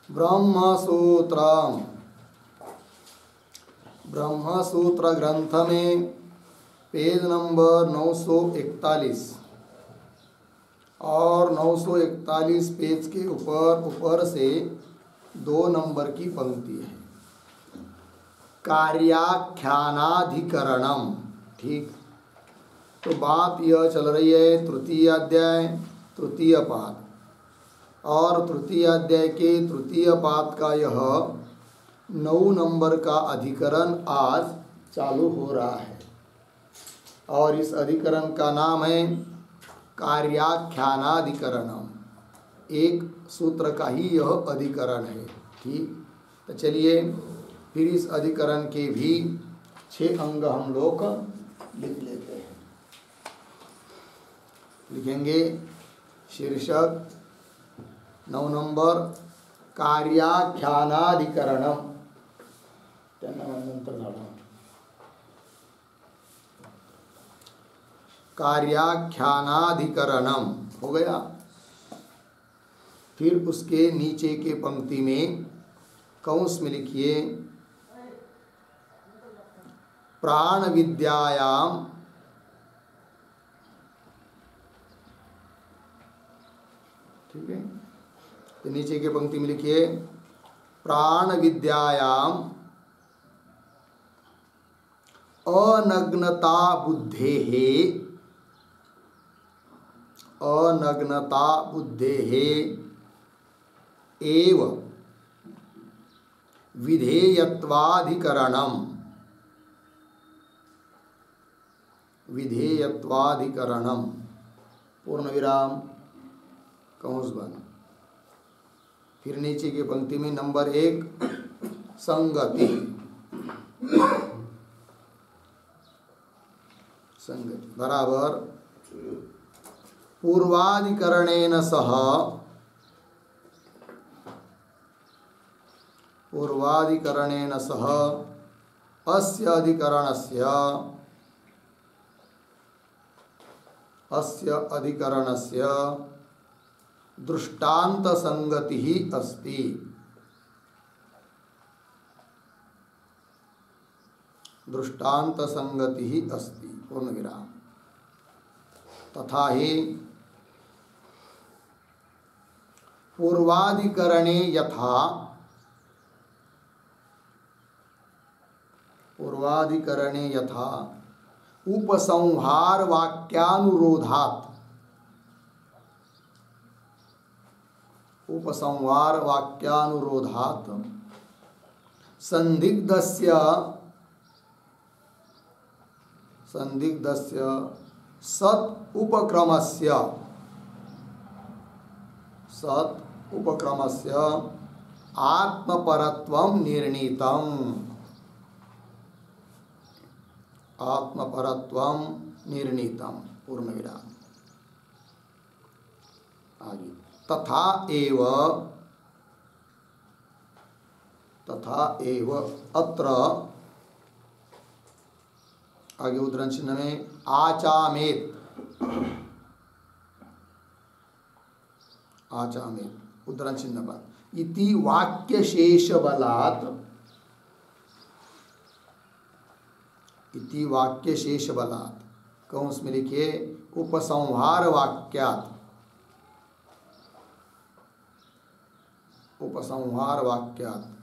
ब्रह्मसूत्र ब्रह्मसूत्र ग्रंथ में page number 941 और 941 पेज के ऊपर से 2 नंबर की पंक्ति है। कार्याख्यानाधिकरणम। ठीक, तो बात यह चल रही है तृतीय अध्याय तृतीय पाद, और तृतीय अध्याय के तृतीय पाद का यह 9 नंबर का अधिकरण आज चालू हो रहा है, और इस अधिकरण का नाम है कार्याख्यानाधिकरणम। एक सूत्र का ही यह अधिकरण है। ठीक, तो चलिए फिर इस अधिकरण के भी 6 अंग हम लोग लिख लेते हैं। लिखेंगे शीर्षक 9 नंबर कार्याख्यानाधिकरणम। त्यानंतर झालं कार्याख्यानाधिकरणम हो गया। फिर उसके नीचे के पंक्ति में कंस में लिखिए प्राण विद्यायाम ठीक है, तो नीचे के पंक्ति में लिखिए प्राण विद्यायाम अनग्नता बुद्धेः एव विधेयत्वाधिकरणम पूर्ण विराम कंस बंद। फिर नीचे की पंक्ति में नंबर 1 संगति बराबर पूर्वाधिकरणेन सह अस्य अधिकरणस्य दृष्टांत संगति ही अस्ति। पूर्ण विराम। तथा ही पूर्वाधिकरणे यथा उपसंहार वाक्यानुरोधात् संदिग्धस्य सत् उपक्रमस्य आत्मपरत्वं निर्णीतम्। पूर्ण विराम। आगे तथा एव अत्र आगे उद्धरण चिन्ह में आचामेत उद्धरण चिन्ह पर इति वाक्यशेष बलात् कंस में लिखिए उपसंहार वाक्यात्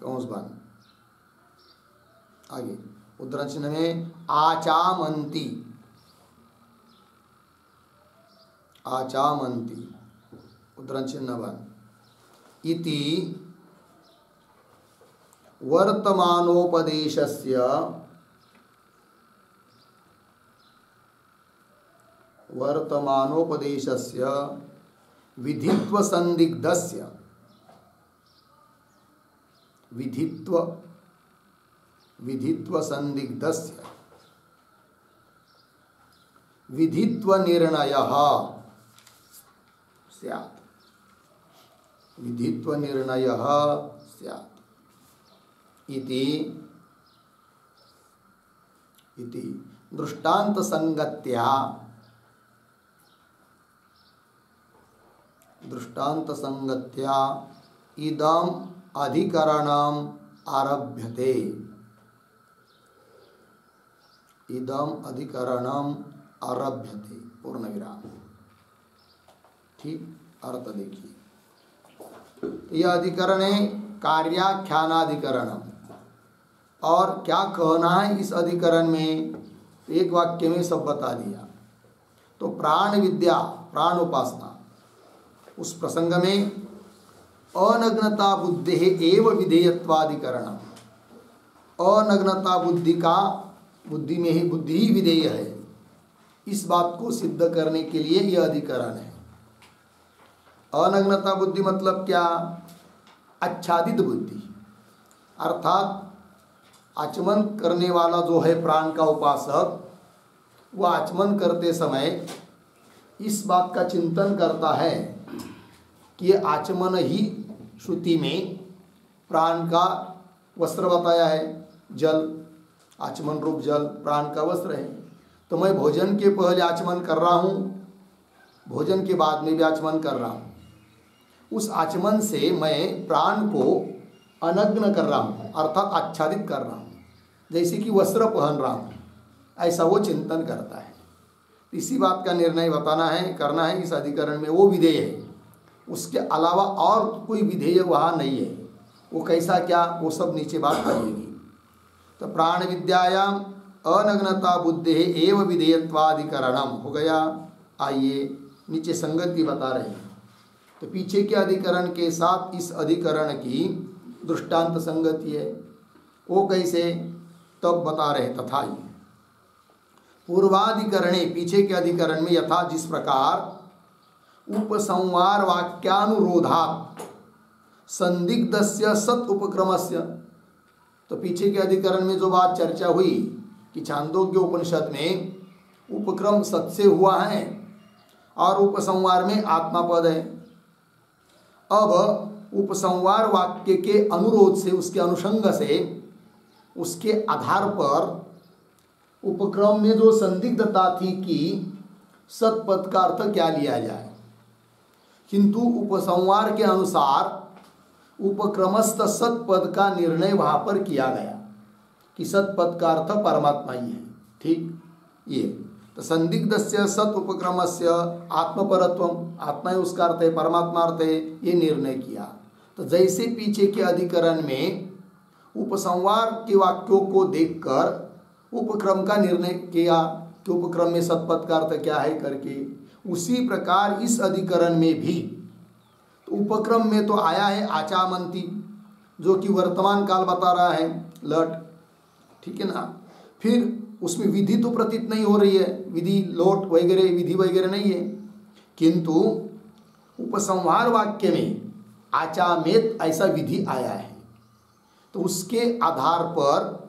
कंस बंद। आगे उद्धरण चिन्ह में आचामन्ति उद्धरण चिन्ह बंद। इति वर्तमानोपदेशस्य विधित्व संदिग्धस्य विधित्व निर्णयः स्यात् इति दृष्टांत संगत्या इदं अधिकरणम आरभ्यते। इदम अधिकरणम आरभ्यते पूर्ण विराम। ठीक, अर्थ देखिए, यह अधिकरण है कार्याख्यानाधिकरणम। और क्या कहना है इस अधिकरण में, एक वाक्य में सब बता दिया। तो प्राण विद्या, प्राण उपासना, उस प्रसंग में अनग्नता बुद्धि एव विधेयत्वाधिकरणम। अनग्नता बुद्धि का, बुद्धि में ही बुद्धि ही विधेय है, इस बात को सिद्ध करने के लिए यह अधिकरण है। अनग्नता बुद्धि मतलब क्या? आच्छादित बुद्धि, अर्थात आचमन करने वाला जो है प्राण का उपासक, वह आचमन करते समय इस बात का चिंतन करता है कि ये आचमन ही श्रुति में प्राण का वस्त्र बताया है, जल, आचमन रूप जल प्राण का वस्त्र है। तो मैं भोजन के पहले आचमन कर रहा हूँ, भोजन के बाद में भी आचमन कर रहा हूँ। उस आचमन से मैं प्राण को अनग्न कर रहा हूँ, अर्थात आच्छादित कर रहा हूँ, जैसे कि वस्त्र पहन रहा हूँ, ऐसा वो चिंतन करता है। इसी बात का निर्णय बताना है, करना है इस अधिकरण में। वो विधेय है, उसके अलावा और कोई विधेय वहाँ नहीं है। वो कैसा क्या, वो सब नीचे बात आएगी। तो प्राण विद्यायाम अनग्नता बुद्धि एव विधेयत्वाधिकरणम हो गया। आइए नीचे संगति बता रहे हैं। तो पीछे के अधिकरण के साथ इस अधिकरण की दृष्टांत संगति है। वो कैसे, तब बता रहे तथा ही पूर्वाधिकरणे, पीछे के अधिकरण में यथा जिस प्रकार उपसंहार वाक्यानुरोधात् संदिग्धस्य सत उपक्रमस्य। तो पीछे के अधिकरण में जो बात चर्चा हुई कि छांदोग्य उपनिषद में उपक्रम सत से हुआ है और उपसंहार में आत्मा पद है। अब उपसंहार वाक्य के अनुरोध से, उसके अनुषंग से, उसके आधार पर उपक्रम में जो संदिग्धता थी कि सतपद का अर्थ क्या लिया जाए, किंतु उपसंहार के अनुसार उपक्रमस्थ सतपद का निर्णय वहाँ पर किया गया कि सतपद का अर्थ परमात्मा ही है। ठीक, ये तो संदिग्धस्य सत उपक्रमस्य आत्मपरत्वम, आत्मा ही उसका अर्थ है, परमात्मा अर्थ है, ये निर्णय किया। तो जैसे पीछे के अधिकरण में उपसंहार के वाक्यों को देखकर उपक्रम का निर्णय किया कि उपक्रम में सतपद का अर्थ क्या है करके, उसी प्रकार इस अधिकरण में भी तो उपक्रम में तो आया है आचामंती, जो कि वर्तमान काल बता रहा है, लट, ठीक है ना। फिर उसमें विधि तो प्रतीत नहीं हो रही है, विधि लोट वगैरह विधि वगैरह नहीं है, किंतु उपसंहार वाक्य में आचामेत ऐसा विधि आया है। तो उसके आधार पर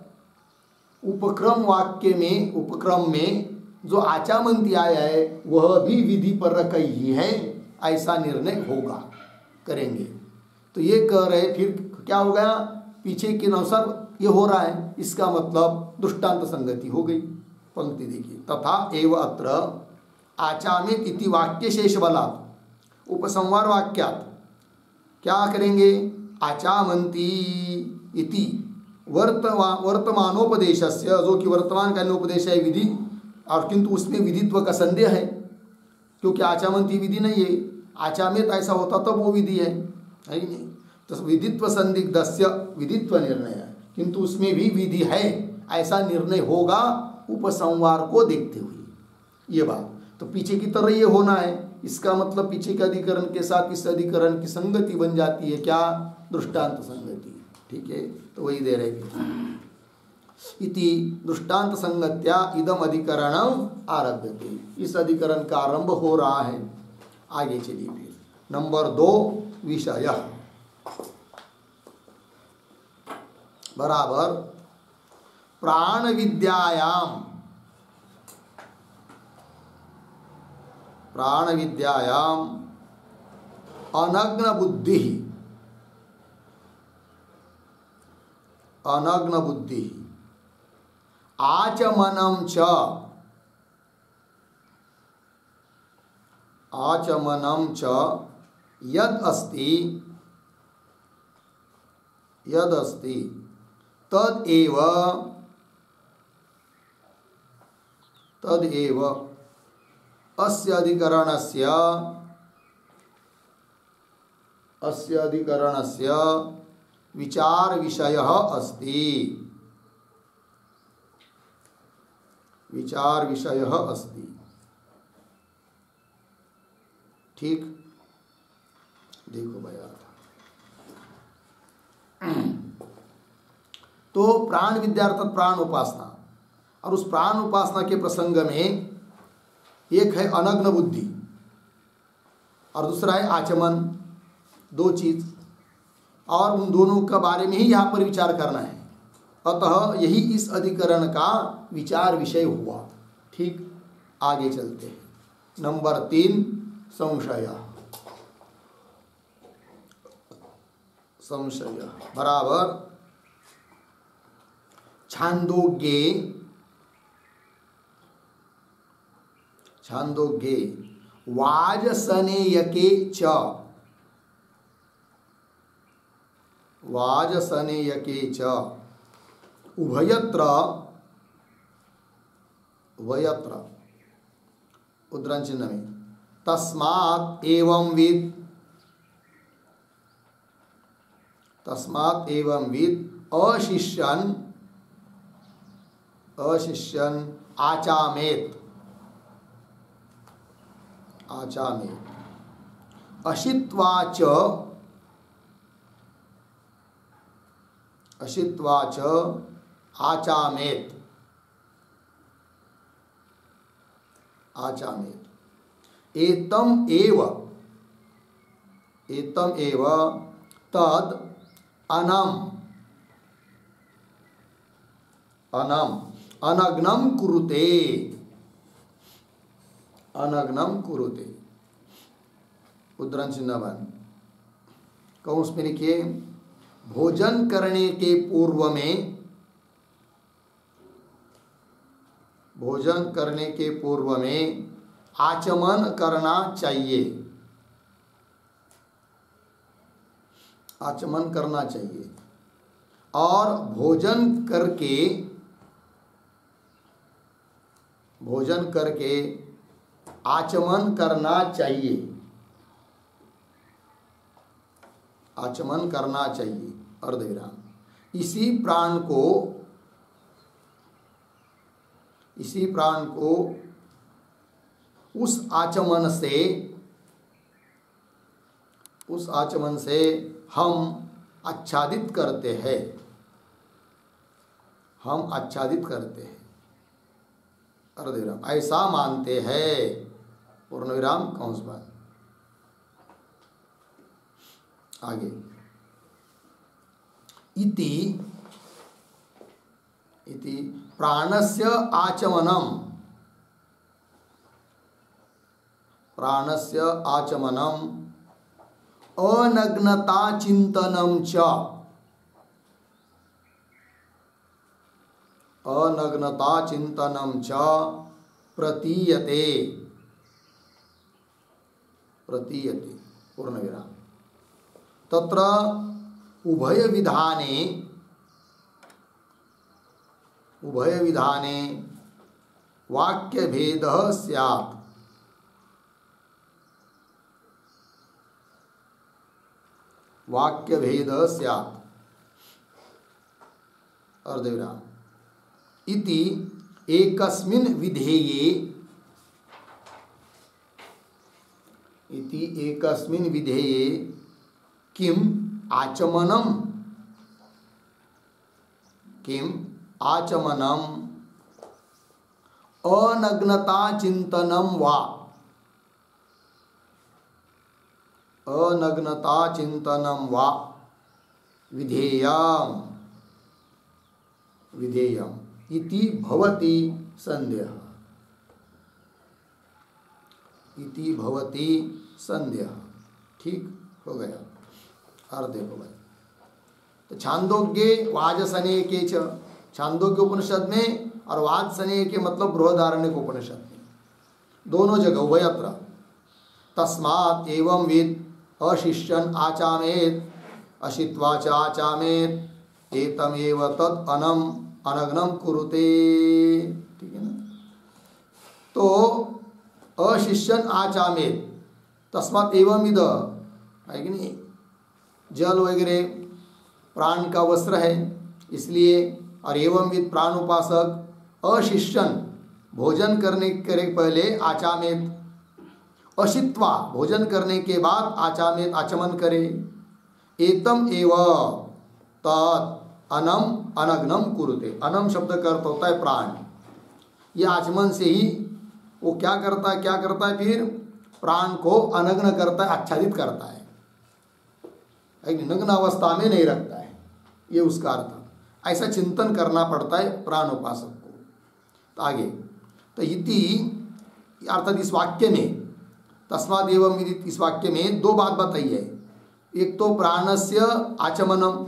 उपक्रम वाक्य में, उपक्रम में जो आचामंती आया है वह भी विधि पर ही है, ऐसा निर्णय होगा, करेंगे। तो ये कह रहे, फिर क्या हो गया, पीछे के अनुसार ये हो रहा है, इसका मतलब दृष्टांत संगति हो गई। पंक्ति देखिए, तथा एव अत्र आचामित इति वाक्य शेष बलात् उपसंहार वाक्यात् क्या करेंगे, आचामंती इति वर्तमानोपदेशस्य, जो कि वर्तमान कालीन उपदेश है विधि, और किंतु उसमें विधित्व का संदेह है, क्योंकि आचामंती विधि नहीं है। आचामित ऐसा होता तब वो विधि है कि नहीं। तो विधित्व संदिग्धस्य विधित्व निर्णय है, किंतु उसमें भी विधि है, ऐसा निर्णय होगा उपसंहार को देखते हुए, ये बात। तो पीछे की तरह ये होना है, इसका मतलब पीछे के अधिकरण के साथ इस अधिकरण की संगति बन जाती है, क्या, दृष्टांत संगति। ठीक है, तो वही दे रहे इति दृष्टांत संगत्या इदम अधिकरणम आरभ्यते। इस अधिकरण का आरंभ हो रहा है। आगे चलिए फिर नंबर 2 विषय बराबर प्राण विद्यायाम, प्राण विद्यायाम अनग्न बुद्धि, अनग्न बुद्धि आचमनम च, आचमनम च यद अस्ति यदस्ति तदेव अस्य अधिकरणस्य विचार विषयः अस्ति। विचार विषयः अस्ति। ठीक, देखो भैया। तो प्राण विद्या अर्थात प्राण उपासना, और उस प्राण उपासना के प्रसंग में एक है अनग्न बुद्धि और दूसरा है आचमन, दो चीज, और उन दोनों के बारे में ही यहाँ पर विचार करना है। अतः यही इस अधिकरण का विचार विषय हुआ। ठीक, आगे चलते हैं। नंबर 3, संशय। संशय बराबर छांदोग्ये वाजसनेयके च उभयत्र उद्धरण चिन्ह में तस्मात् एवं विद अशिष्यन आचामेत अशित्वाच आचामेत एतम एव तद अनग्नम कुरुते। उद्धरण चिन्ह बन कौन उसमें लिखिए, भोजन करने के पूर्व में आचमन करना चाहिए। और भोजन करके आचमन करना चाहिए। अर्धविराम। इसी प्राण को उस आचमन से हम आच्छादित करते हैं। अर्धविराम, ऐसा मानते हैं। पूर्णविराम कंस बंद। आगे इति प्राणस्य आचमनम अनग्नता चिंतनम च प्रतीयते। पूर्णविराम। तत्र उभय विधाने वाक्य भेदः स्यात्। अर्धविराम। इति एकस्मिन् विधेये किम आचमनम अनग्नता चिंतनम वा विधेयम इति भवति संदेह। ठीक हो गया। और देखो भाई, तो छांदोग्ये वाजसनेके च, छांदोग्य उपनिषद में और वाजसनेय के मतलब बृहदारण्यक उपनिषद में, दोनों जगह उभयत्र। तस्मात् एवं विद अशिष्यन आचामेत अशित्वा च आचामेत एतमेव तद अनग्नम कुरुते। ठीक है ना। तो अशिष्यन आचामेत तस्मात् एवं इद है कि नहीं, जल वगैरह प्राण का वस्त्र है इसलिए, और एवं विद प्राण उपासक अशिष्यन भोजन करने के पहले आचामेत, अशित्वा भोजन करने के बाद आचामेत आचमन करे, एतम एव तत् अनग्नम कुरुते। अनम शब्द का अर्थ होता है प्राण। ये आचमन से ही वो क्या करता है फिर प्राण को अनग्न करता है, आच्छादित करता है, नग्न अवस्था में नहीं रखता है, ये उसका अर्थ। ऐसा चिंतन करना पड़ता है प्राण उपासक को। तो आगे तो इति अर्थात इस वाक्य में तस्मात् एवं विदित, इस वाक्य में दो बात बताई है। एक तो प्राणस्य आचमनम,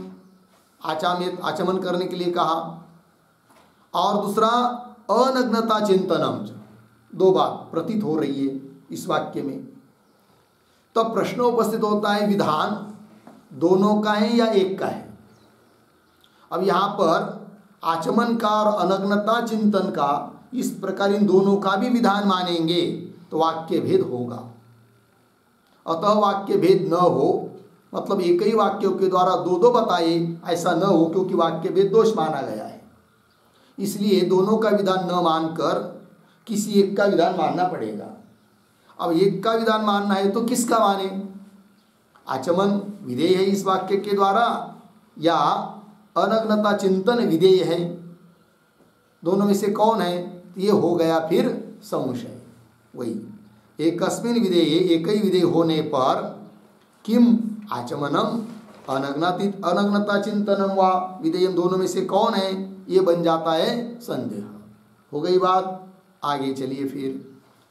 आचमन करने के लिए कहा, और दूसरा अनग्नता चिंतनम। दो बात प्रतीत हो रही है इस वाक्य में। तो प्रश्न उपस्थित होता है विधान दोनों का है या एक का है। अब यहाँ पर आचमन का और अनग्नता चिंतन का, इस प्रकार इन दोनों का भी विधान मानेंगे तो वाक्य भेद होगा। अतः वाक्य भेद न हो, मतलब एक ही वाक्यों के द्वारा दो दो बताए, ऐसा न हो, क्योंकि वाक्य भेद दोष माना गया है। इसलिए दोनों का विधान न मानकर किसी एक का विधान मानना पड़ेगा। अब एक का विधान मानना है तो किसका माने? आचमन विधेय है इस वाक्य के द्वारा या अनग्नता चिंतन विधेय है? दोनों में से कौन है? ये हो गया फिर संशय। वही एकस्मिन् विधेये, एक ही विधेय होने पर किम आचमनम अनग्नता चिंतनम वा विधेयम, दोनों में से कौन है ये बन जाता है संदेह। हो गई बात। आगे चलिए फिर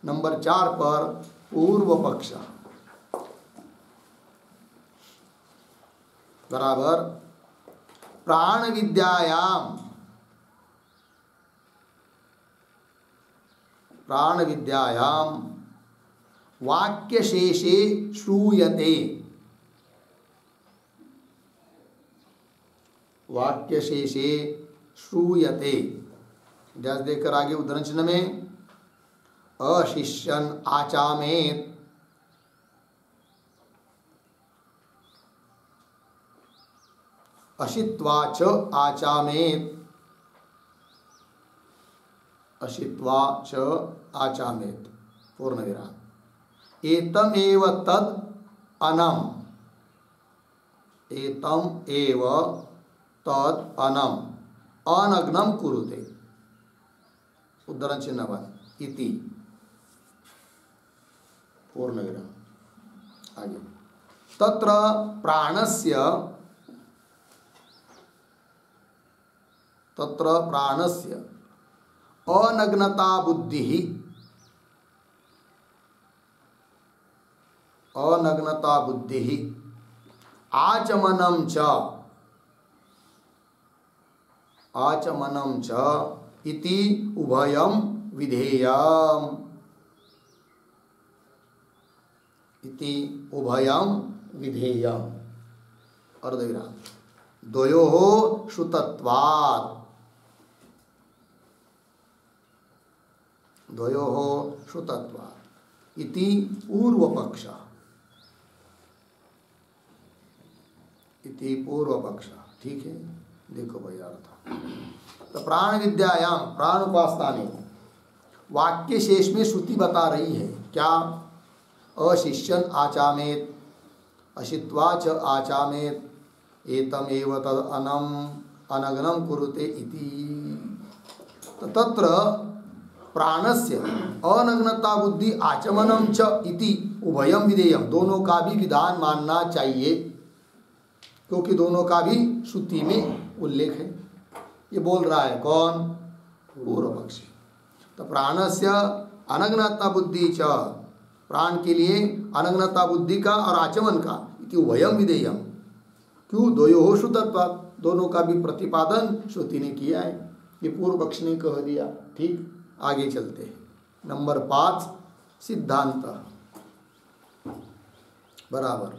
नंबर 4 पर पूर्व पक्ष बराबर प्राण विद्यायाम वाक्य शेषे श्रूयते, वाक्य शेषे श्रूयते, ध्यान देकर आगे उद्धरण चिन्ह में अशिष्यन आचामेत अशित्वा च आचामेत, अशित्वा च आचामेत पूर्ण विराम। एतमेव तद अनम, एतम एव तद अनम अनग्नम कुरुते, उद्धरण चिन्ह 1 इति पूर्ण विराम। आगे तत्र प्राणस्य अनग्नता बुद्धि आचमनं च इति उभयं विधेयम्, इति उभयं विधेयम् अर्धविराम। द्वयोः श्रुतत्वात्, द्वयोः श्रुतत्वात् इति पूर्वपक्ष, इति पूर्वपक्ष। ठीक है, देखो भाई अर्थ। तो प्राण विद्यायाम, प्राण उपासना में वाक्य शेष में श्रुति बता रही है क्या? अशिष्यन आचामेत अशित्वा च आचामेत एतमेव तद अनग्नम कुरुते इति। तो तत्र प्राणस्य अनग्नता बुद्धि आचमनम च इति उभयम विधेयम, दोनों का भी विधान मानना चाहिए, क्योंकि दोनों का भी श्रुति में उल्लेख है। ये बोल रहा है कौन? पूर्व पक्षी। तो प्राणस्य अनग्नता बुद्धि च, प्राण के लिए अनग्नता बुद्धि का और आचमन का, इति उभयम विधेयम। क्यों? द्वयोः श्रुतत्वात्, दोनों का भी प्रतिपादन श्रुति ने किया है, ये पूर्व पक्ष ने कह दिया। ठीक, आगे चलते हैं। नंबर 5 सिद्धांत बराबर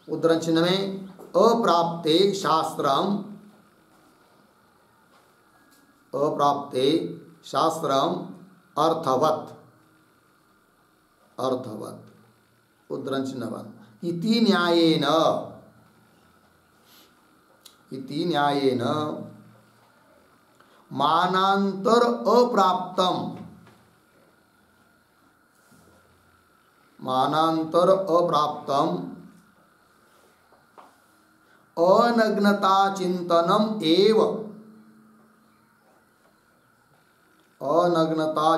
उद्धरण चिन्ह में अप्राप्ते शास्त्रम अर्थवत् उद्धरण चिन्हवान इति न्यायेन मानांतर अप्राप्तम अनग्नता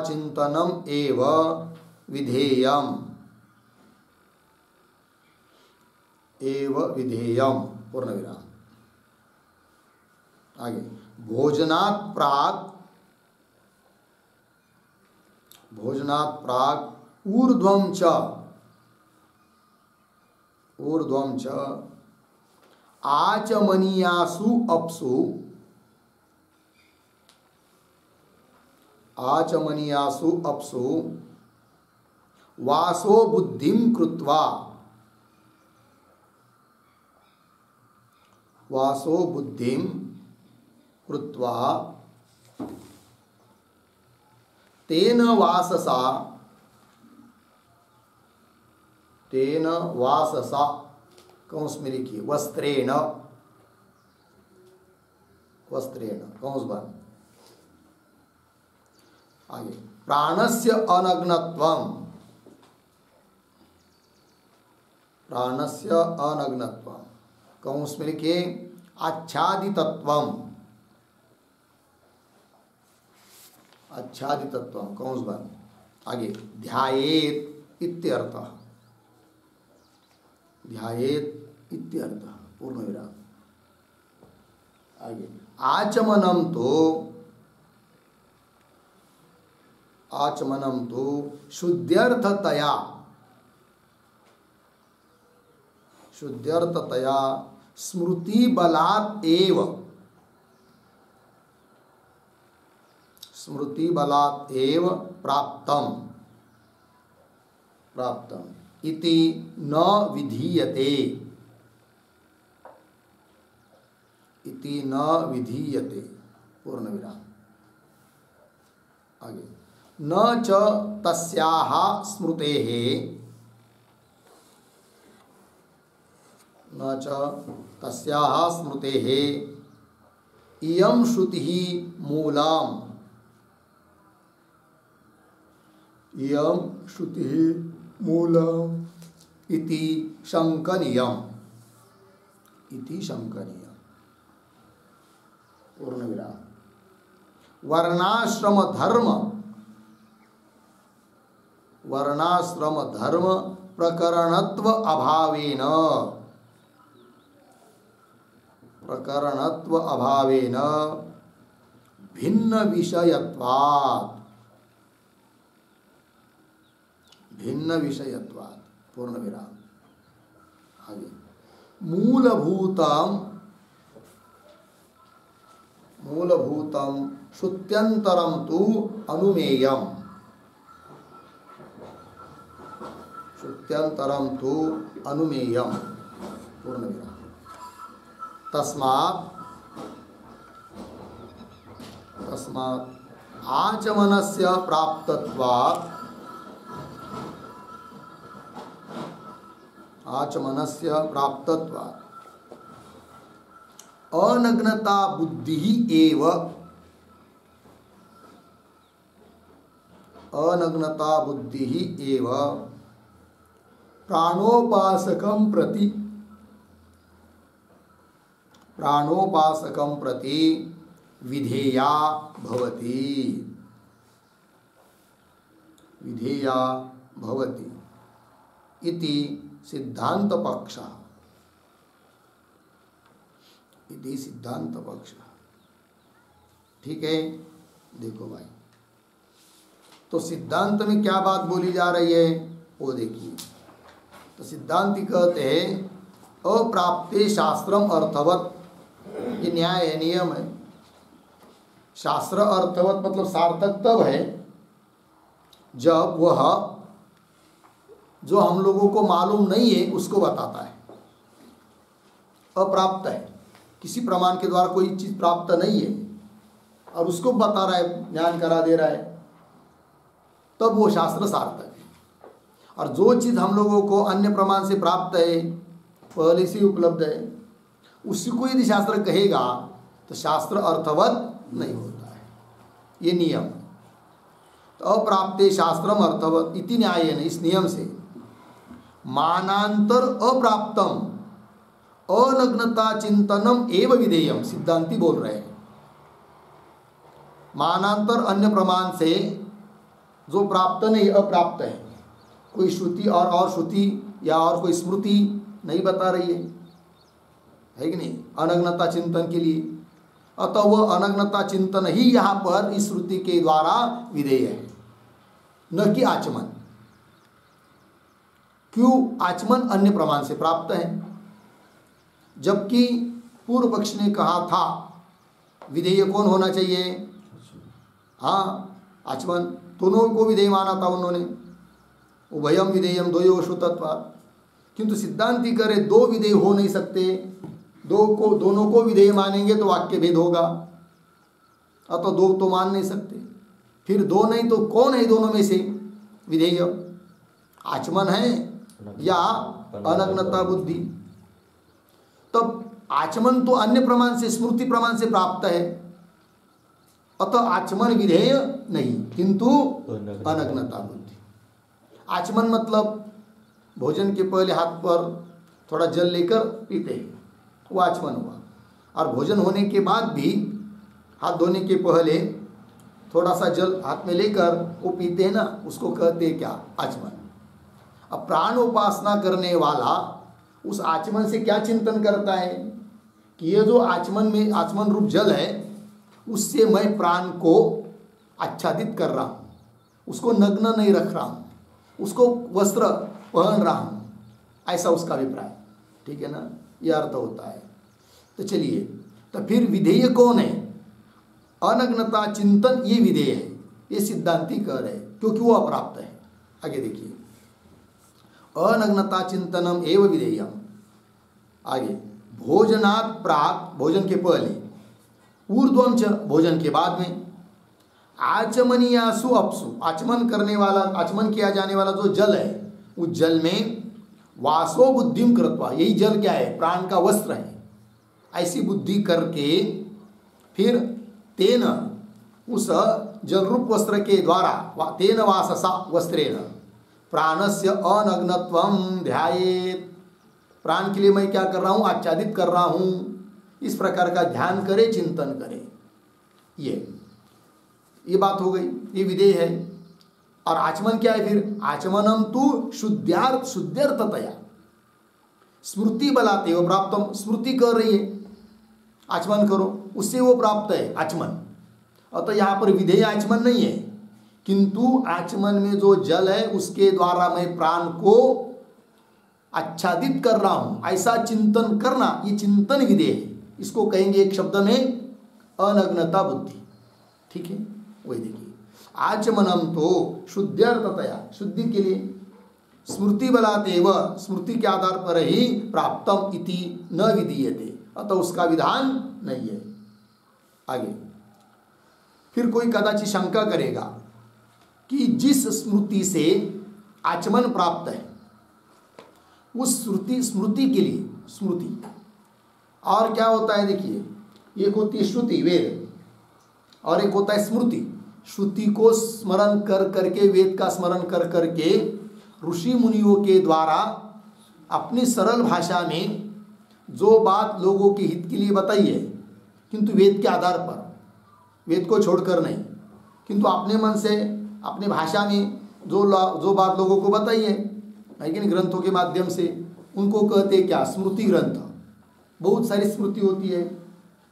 चिंतनम एव विधेयम पूर्ण विराम। आगे भोजनात् प्राक ऊर्ध्वं च आचमनीयासु अप्सु वासो बुद्धिं कृत्वा तेन वाससा कंस में लिखिए वस्त्रेण कंस बन। आगे प्राणस्य अनग्नत्वम कंस में लिखिए आच्छादितत्वम कंस बन। आगे ध्यायेत इत्यर्थः पूर्ण विराम। आगे आचमनम तो शुद्ध्यर्थतया स्मृति बलात् एव प्राप्तम इति न विधीयते पूर्ण विराम। आगे न च तस्याः स्मृतेः इयं श्रुतिः मूलम् इति शंकनीयम् पूर्ण विराम। वर्णाश्रम धर्म प्रकरणत्व अभावेन भिन्न विषयत्वात् पूर्ण विराम। आगे मूलभूतम श्रुत्यंतरम तु अनुमेयम् पूर्ण विराम। तस्मात् आचमनस्य प्राप्तत्वात् अनग्नता बुद्धिः एव प्राणोपासकं प्रति विधेया भवति इति सिद्धांत पक्षः। ठीक है, देखो भाई, तो सिद्धांत में क्या बात बोली जा रही है वो देखिए। तो सिद्धांती कहते हैं अप्राप्ते शास्त्रम अर्थवत, ये न्याय है, नियम है। शास्त्र अर्थवत मतलब सार्थक तब है जब वह जो हम लोगों को मालूम नहीं है उसको बताता है। अप्राप्त है, किसी प्रमाण के द्वारा कोई चीज प्राप्त नहीं है और उसको बता रहा है, ज्ञान करा दे रहा है, तब वो शास्त्र सार्थक है। और जो चीज हम लोगों को अन्य प्रमाण से प्राप्त है, पहले से उपलब्ध है, उसी को यदि शास्त्र कहेगा तो शास्त्र अर्थवत नहीं होता है, ये नियम। तो अप्राप्ते शास्त्रम अर्थवत इति न्यायेन, इस नियम से मानांतर अप्राप्तम अनग्नता चिंतनम एव विधेयम, सिद्धांती बोल रहे हैं। मानांतर अन्य प्रमाण से जो प्राप्त नहीं, अप्राप्त है, कोई श्रुति और श्रुति या और कोई स्मृति नहीं बता रही है कि नहीं, अनग्नता चिंतन के लिए, अतः वह अनग्नता चिंतन ही यहाँ पर इस श्रुति के द्वारा विधेय है, न कि आचमन। क्यों? आचमन अन्य प्रमाण से प्राप्त है, जबकि पूर्व पक्ष ने कहा था विधेय कौन होना चाहिए? हाँ, आचमन। दोनों को विधेय माना था उन्होंने, उभयम विधेयम द्वयो श्रुतत्वात्। किंतु सिद्धांती करे दो विधेय हो नहीं सकते, दोनों को विधेय मानेंगे तो वाक्य भेद होगा, अतः दो तो मान नहीं सकते। फिर दो नहीं तो कौन है दोनों में से विधेय? आचमन है या अनग्नता बुद्धि? तब आचमन तो अन्य प्रमाण से, स्मृति प्रमाण से प्राप्त है, अतः आचमन विधेय नहीं, किंतु अनग्नता बुद्धि। आचमन मतलब भोजन के पहले हाथ पर थोड़ा जल लेकर पीते हैं, वो आचमन हुआ। और भोजन होने के बाद भी हाथ धोने के पहले थोड़ा सा जल हाथ में लेकर वो पीते हैं ना, उसको कहते हैं क्या? आचमन। अब प्राण उपासना करने वाला उस आचमन से क्या चिंतन करता है कि ये जो आचमन में आचमन रूप जल है, उससे मैं प्राण को आच्छादित कर रहा हूँ, उसको नग्न नहीं रख रहा हूँ, उसको वस्त्र पहन रहा हूँ, ऐसा उसका अभिप्राय। ठीक है ना, यह अर्थ होता है। तो चलिए, तो फिर विधेय कौन है? अनग्नता चिंतन ये विधेय है, ये सिद्धांती कह रहे हैं, क्योंकि वो अप्राप्त है। आगे देखिए, अनग्नता चिंतनम एव विधेयम। आगे, भोजनात् प्राक, भोजन के पहले, ऊर्ध्वम च, भोजन के बाद में, आचमनीयासु अपसु, आचमन करने वाला, आचमन किया जाने वाला जो जल है, उस जल में वासो बुद्धिम कृत्वा, यही जल क्या है? प्राण का वस्त्र है। ऐसी बुद्धि करके फिर तेन, उस जल रूप वस्त्र के द्वारा, तेन वाससा वस्त्रेण प्राणस्य अनग्नत्वम ध्यायेत्, प्राण के लिए मैं क्या कर रहा हूँ? आच्छादित कर रहा हूँ। इस प्रकार का ध्यान करे, चिंतन करे। ये बात हो गई, ये विधेय है। और आचमन क्या है फिर? आचमनम तु शुद्ध्यर्थतया स्मृति बलाते वो प्राप्तम, स्मृति कर रही है आचमन करो, उससे वो प्राप्त है आचमन। अतः यहाँ पर विधेय आचमन नहीं है, किंतु आचमन में जो जल है उसके द्वारा मैं प्राण को आच्छादित कर रहा हूँ, ऐसा चिंतन करना, ये चिंतन विधेय है। इसको कहेंगे एक शब्द में अनग्नता बुद्धि। ठीक है, वही देखिए, आचमनम तो शुद्ध्यर्थतया, शुद्धि के लिए, स्मृति बलादेव, स्मृति के आधार पर ही प्राप्तम इति न विधीयते, अतः उसका विधान नहीं है। आगे फिर कोई कदाचित शंका करेगा कि जिस स्मृति से आचमन प्राप्त है, उस स्मृति के लिए, स्मृति और क्या होता है? देखिए, एक होती है श्रुति वेद, और एक होता है स्मृति। श्रुति को स्मरण कर करके, वेद का स्मरण कर करके ऋषि मुनियों के द्वारा अपनी सरल भाषा में जो बात लोगों के हित के लिए बताई है, किंतु वेद के आधार पर, वेद को छोड़कर नहीं, किंतु अपने मन से, अपने भाषा में जो बात लोगों को बताई है कि नहीं, ग्रंथों के माध्यम से, उनको कहते हैं क्या? स्मृति ग्रंथ। बहुत सारी स्मृति होती है,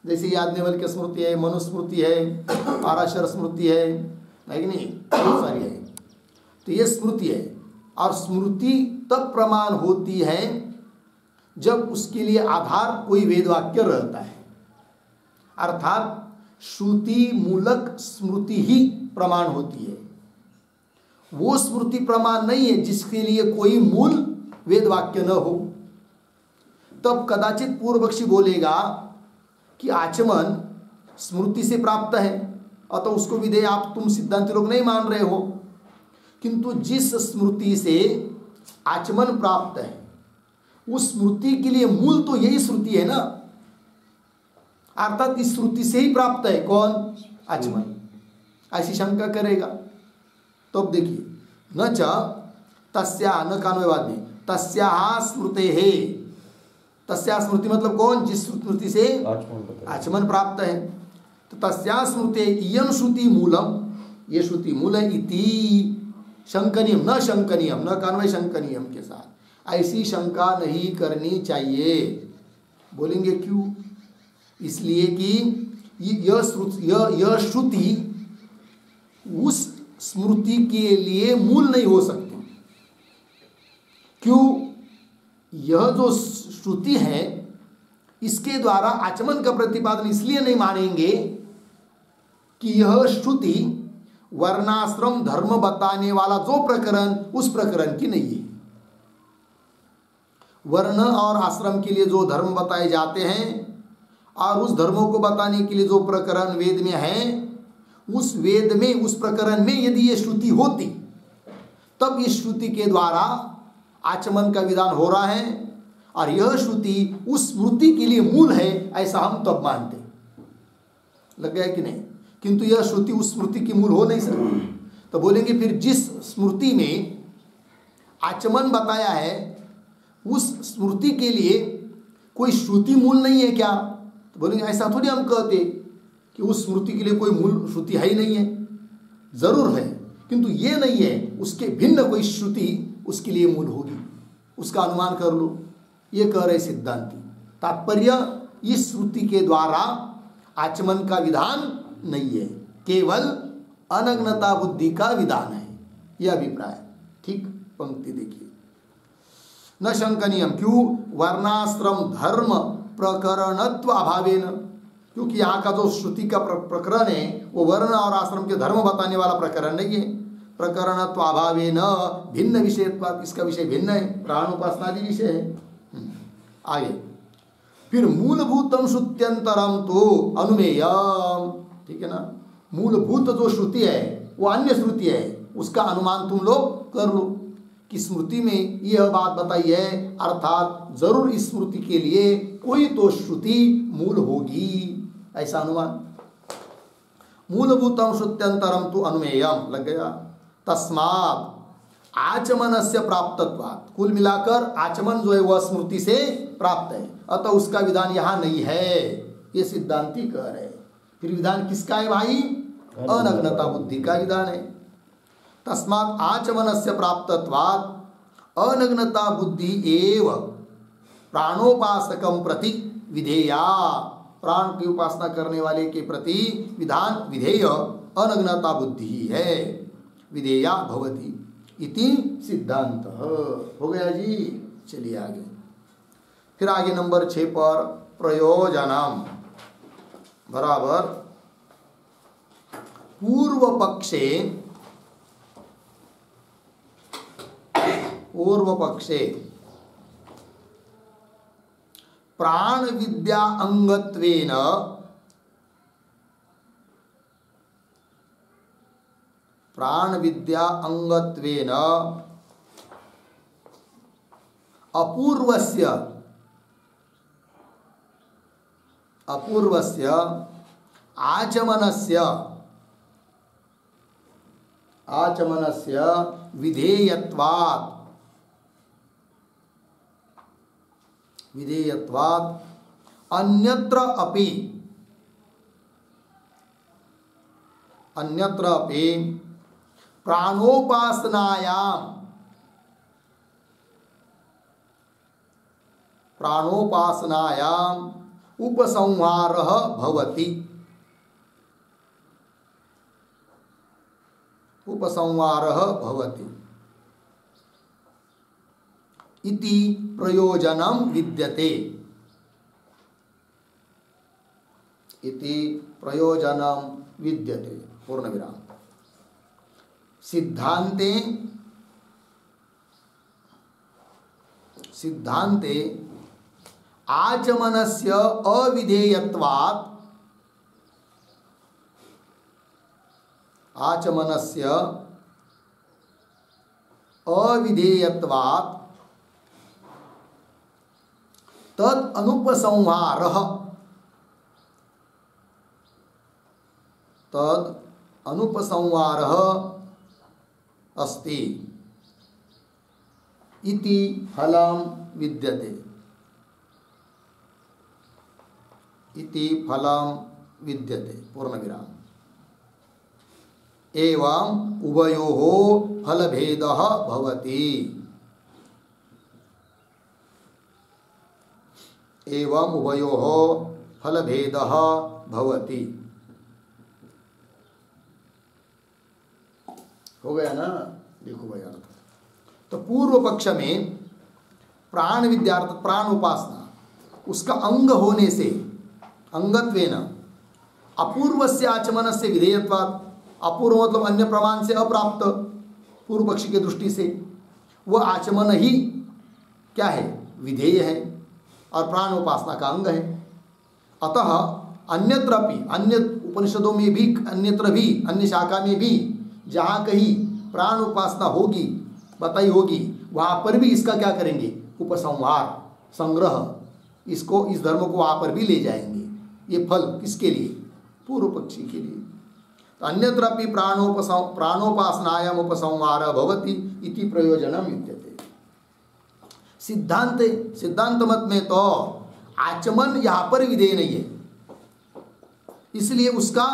जैसे याज्ञवल्क्य स्मृति है, मनुस्मृति है, पाराशर स्मृति है कि नहीं, बहुत सारी है। तो ये स्मृति है, और स्मृति तब प्रमाण होती है जब उसके लिए आधार कोई वेद वाक्य रहता है, अर्थात श्रुति मूलक स्मृति ही प्रमाण होती है। वो स्मृति प्रमाण नहीं है जिसके लिए कोई मूल वेद वाक्य न हो। तब कदाचित पूर्व पक्षी बोलेगा कि आचमन स्मृति से प्राप्त है, अतः उसको विधेय आप तुम सिद्धांत लोग नहीं मान रहे हो। किंतु जिस स्मृति से आचमन प्राप्त है उस स्मृति के लिए मूल तो यही श्रुति है ना, अर्थात इस श्रुति से ही प्राप्त है कौन? आचमन। ऐसी शंका करेगा तो अब देखिए, न च तस्या न कानूनवाद में तस्या स्मृते है, तस्या स्मृति मतलब कौन? जिस स्मृति से आचमन प्राप्त है। तो तस्या स्मृते इयं श्रुति मूलम, ये श्रुति मूल है। इति शंकनीयम, न शंकनीयम, न कानवे शंकनीयम के साथ ऐसी शंका नहीं करनी चाहिए। बोलेंगे क्यों? इसलिए कि यह श्रुति उस स्मृति के लिए मूल नहीं हो सकती। क्यों? यह जो श्रुति है इसके द्वारा आचमन का प्रतिपादन इसलिए नहीं मानेंगे कि यह श्रुति वर्णाश्रम धर्म बताने वाला जो प्रकरण उस प्रकरण की नहीं है। वर्ण और आश्रम के लिए जो धर्म बताए जाते हैं और उस धर्मों को बताने के लिए जो प्रकरण वेद में है, उस वेद में उस प्रकरण में यदि ये श्रुति होती तब इस श्रुति के द्वारा आचमन का विधान हो रहा है और यह श्रुति उस स्मृति के लिए मूल है, ऐसा हम तब मानते। लग गया कि नहीं? किंतु यह श्रुति उस स्मृति की मूल हो नहीं सकती। तो बोलेंगे फिर जिस स्मृति में आचमन बताया है उस स्मृति के लिए कोई श्रुति मूल नहीं है क्या? तो बोलेंगे ऐसा थोड़ी हम कहते कि उस स्मृति के लिए कोई मूल श्रुति है ही नहीं है। जरूर है, किंतु ये नहीं है उसके भिन्न कोई श्रुति उसके लिए मूल होगी, उसका अनुमान कर लो। ये कह रहे सिद्धांती। तात्पर्य इस श्रुति के द्वारा आचमन का विधान नहीं है, केवल अनग्नता बुद्धि का विधान है, यह अभिप्राय। ठीक, पंक्ति देखिए, न शंकनीयम। क्यों? वर्णाश्रम धर्म प्रकरणत्व अभावेन, क्योंकि यहाँ का जो श्रुति का प्रकरण है वो वर्ण और आश्रम के धर्म बताने वाला प्रकरण नहीं है। प्रकरणत्व अभावेन भिन्न विषयत्वात्, इसका विषय भिन्न है, प्राण उपासनादि विषय है। आगे फिर मूलभूतम श्रुत्यंतरम तो अनुमेयम, ठीक है ना। मूलभूत जो श्रुति है वो अन्य श्रुति है, उसका अनुमान तुम लोग कर लो कि स्मृति में यह बात बताई है, अर्थात जरूर इस स्मृति के लिए कोई तो श्रुति मूल होगी, ऐसा अनुमान। मूलभूतम श्रुत्यंतरम तो अनुमेयम, लग गया। तस्मात् आचमनस्य प्राप्तत्वात्, कुल मिलाकर आचमन जो है वह स्मृति से प्राप्त है, अतः उसका विधान यहाँ नहीं है, ये सिद्धांती कह रहे हैं। फिर विधान किसका है भाई? अनग्नता बुद्धि का विधान है। तस्मात् आचमनस्य प्राप्तत्वात् अनग्नता बुद्धि एव प्राणोपासकम प्रति विधेया, प्राण की उपासना करने वाले के प्रति विधान विधेय अनग्नता बुद्धि है, विधेया भवति इति सिद्धांत। हो गया जी। चलिए आगे, फिर आगे नंबर 6 पर प्रयोजनम बराबर पूर्व पक्षे प्राण विद्या अंगत्वेन अपूर्वस्य आचमनस्य विधेयत्वात् अन्यत्र अपि प्राणोपासनायाम उपसंहारः भवति, इति प्रयोजनम विद्यते, पूर्ण विराम। सिद्धांते आचमनस्य अविधेयत्वात्, आचमनस्य अविधेयत्वात् तद अनुपसंहारः, तद अनुपसंहारः अस्ति इति फलं विद्यते, इति फलं विद्यते पूर्णविराम। एवं उभयोः फलभेदः भवति, एवं उभयोः फलभेदः भवति। हो गया ना? देखो भाई अर्थ। तो पूर्व पक्ष में प्राण विद्यार्थ, प्राण उपासना, उसका अंग होने से, अंगत्वेन अपूर्वस्य आचमनस्य विधेयत्वात्, अपूर्व मतलब अन्य प्रमाण से अप्राप्त, पूर्व पक्षी के दृष्टि से वह आचमन ही क्या है? विधेय है और प्राण उपासना का अंग है। अतः अन्यत्र भी, अन्य उपनिषदों में भी, अन्यत्र भी, अन्य शाखा में भी जहाँ कहीं प्राण उपासना होगी, बताई होगी, वहाँ पर भी इसका क्या करेंगे? उपसंहार, संग्रह, इसको, इस धर्म को वहाँ पर भी ले जाएंगे। ये फल किसके लिए? पूर्व पक्षी के लिए। तो अन्यत्रापि प्राणोपासनायाम उपसंहार भवति इति प्रयोजनम विद्यते। सिद्धांत मत में तो आचमन यहाँ पर विधेय नहीं है, इसलिए उसका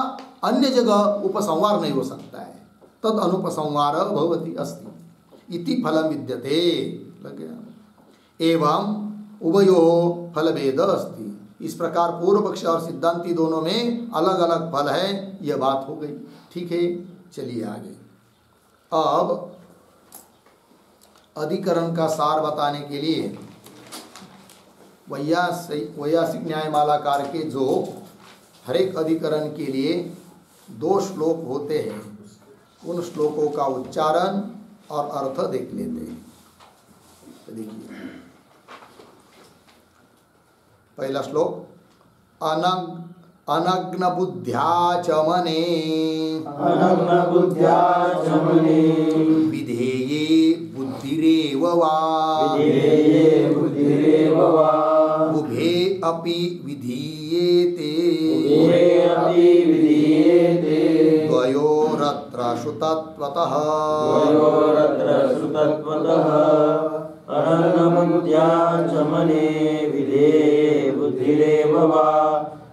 अन्य जगह उपसंहार नहीं हो सकता है। तद अनुपसंहार भवति अस्ति इति फलम विद्यते। लग गया। एवं उभयोः फलभेद अस्ति। इस प्रकार पूर्व पक्ष और सिद्धांती दोनों में अलग अलग फल है, यह बात हो गई। ठीक है, चलिए आगे। अब अधिकरण का सार बताने के लिए वैयासिक न्यायमालाकार के जो हर एक अधिकरण के लिए 2 श्लोक होते हैं, उन श्लोकों का उच्चारण और अर्थ देख लेते हैं। तो देखिए पहला श्लोक, अनग्न बुद्ध्याचमने विधेये बुद्धिरेव वा उभे अपि विधीयेते द्वयोरत्र श्रुतत्वतः अनग्नबुद्ध्याचमने विधेये बुद्धिरेव वा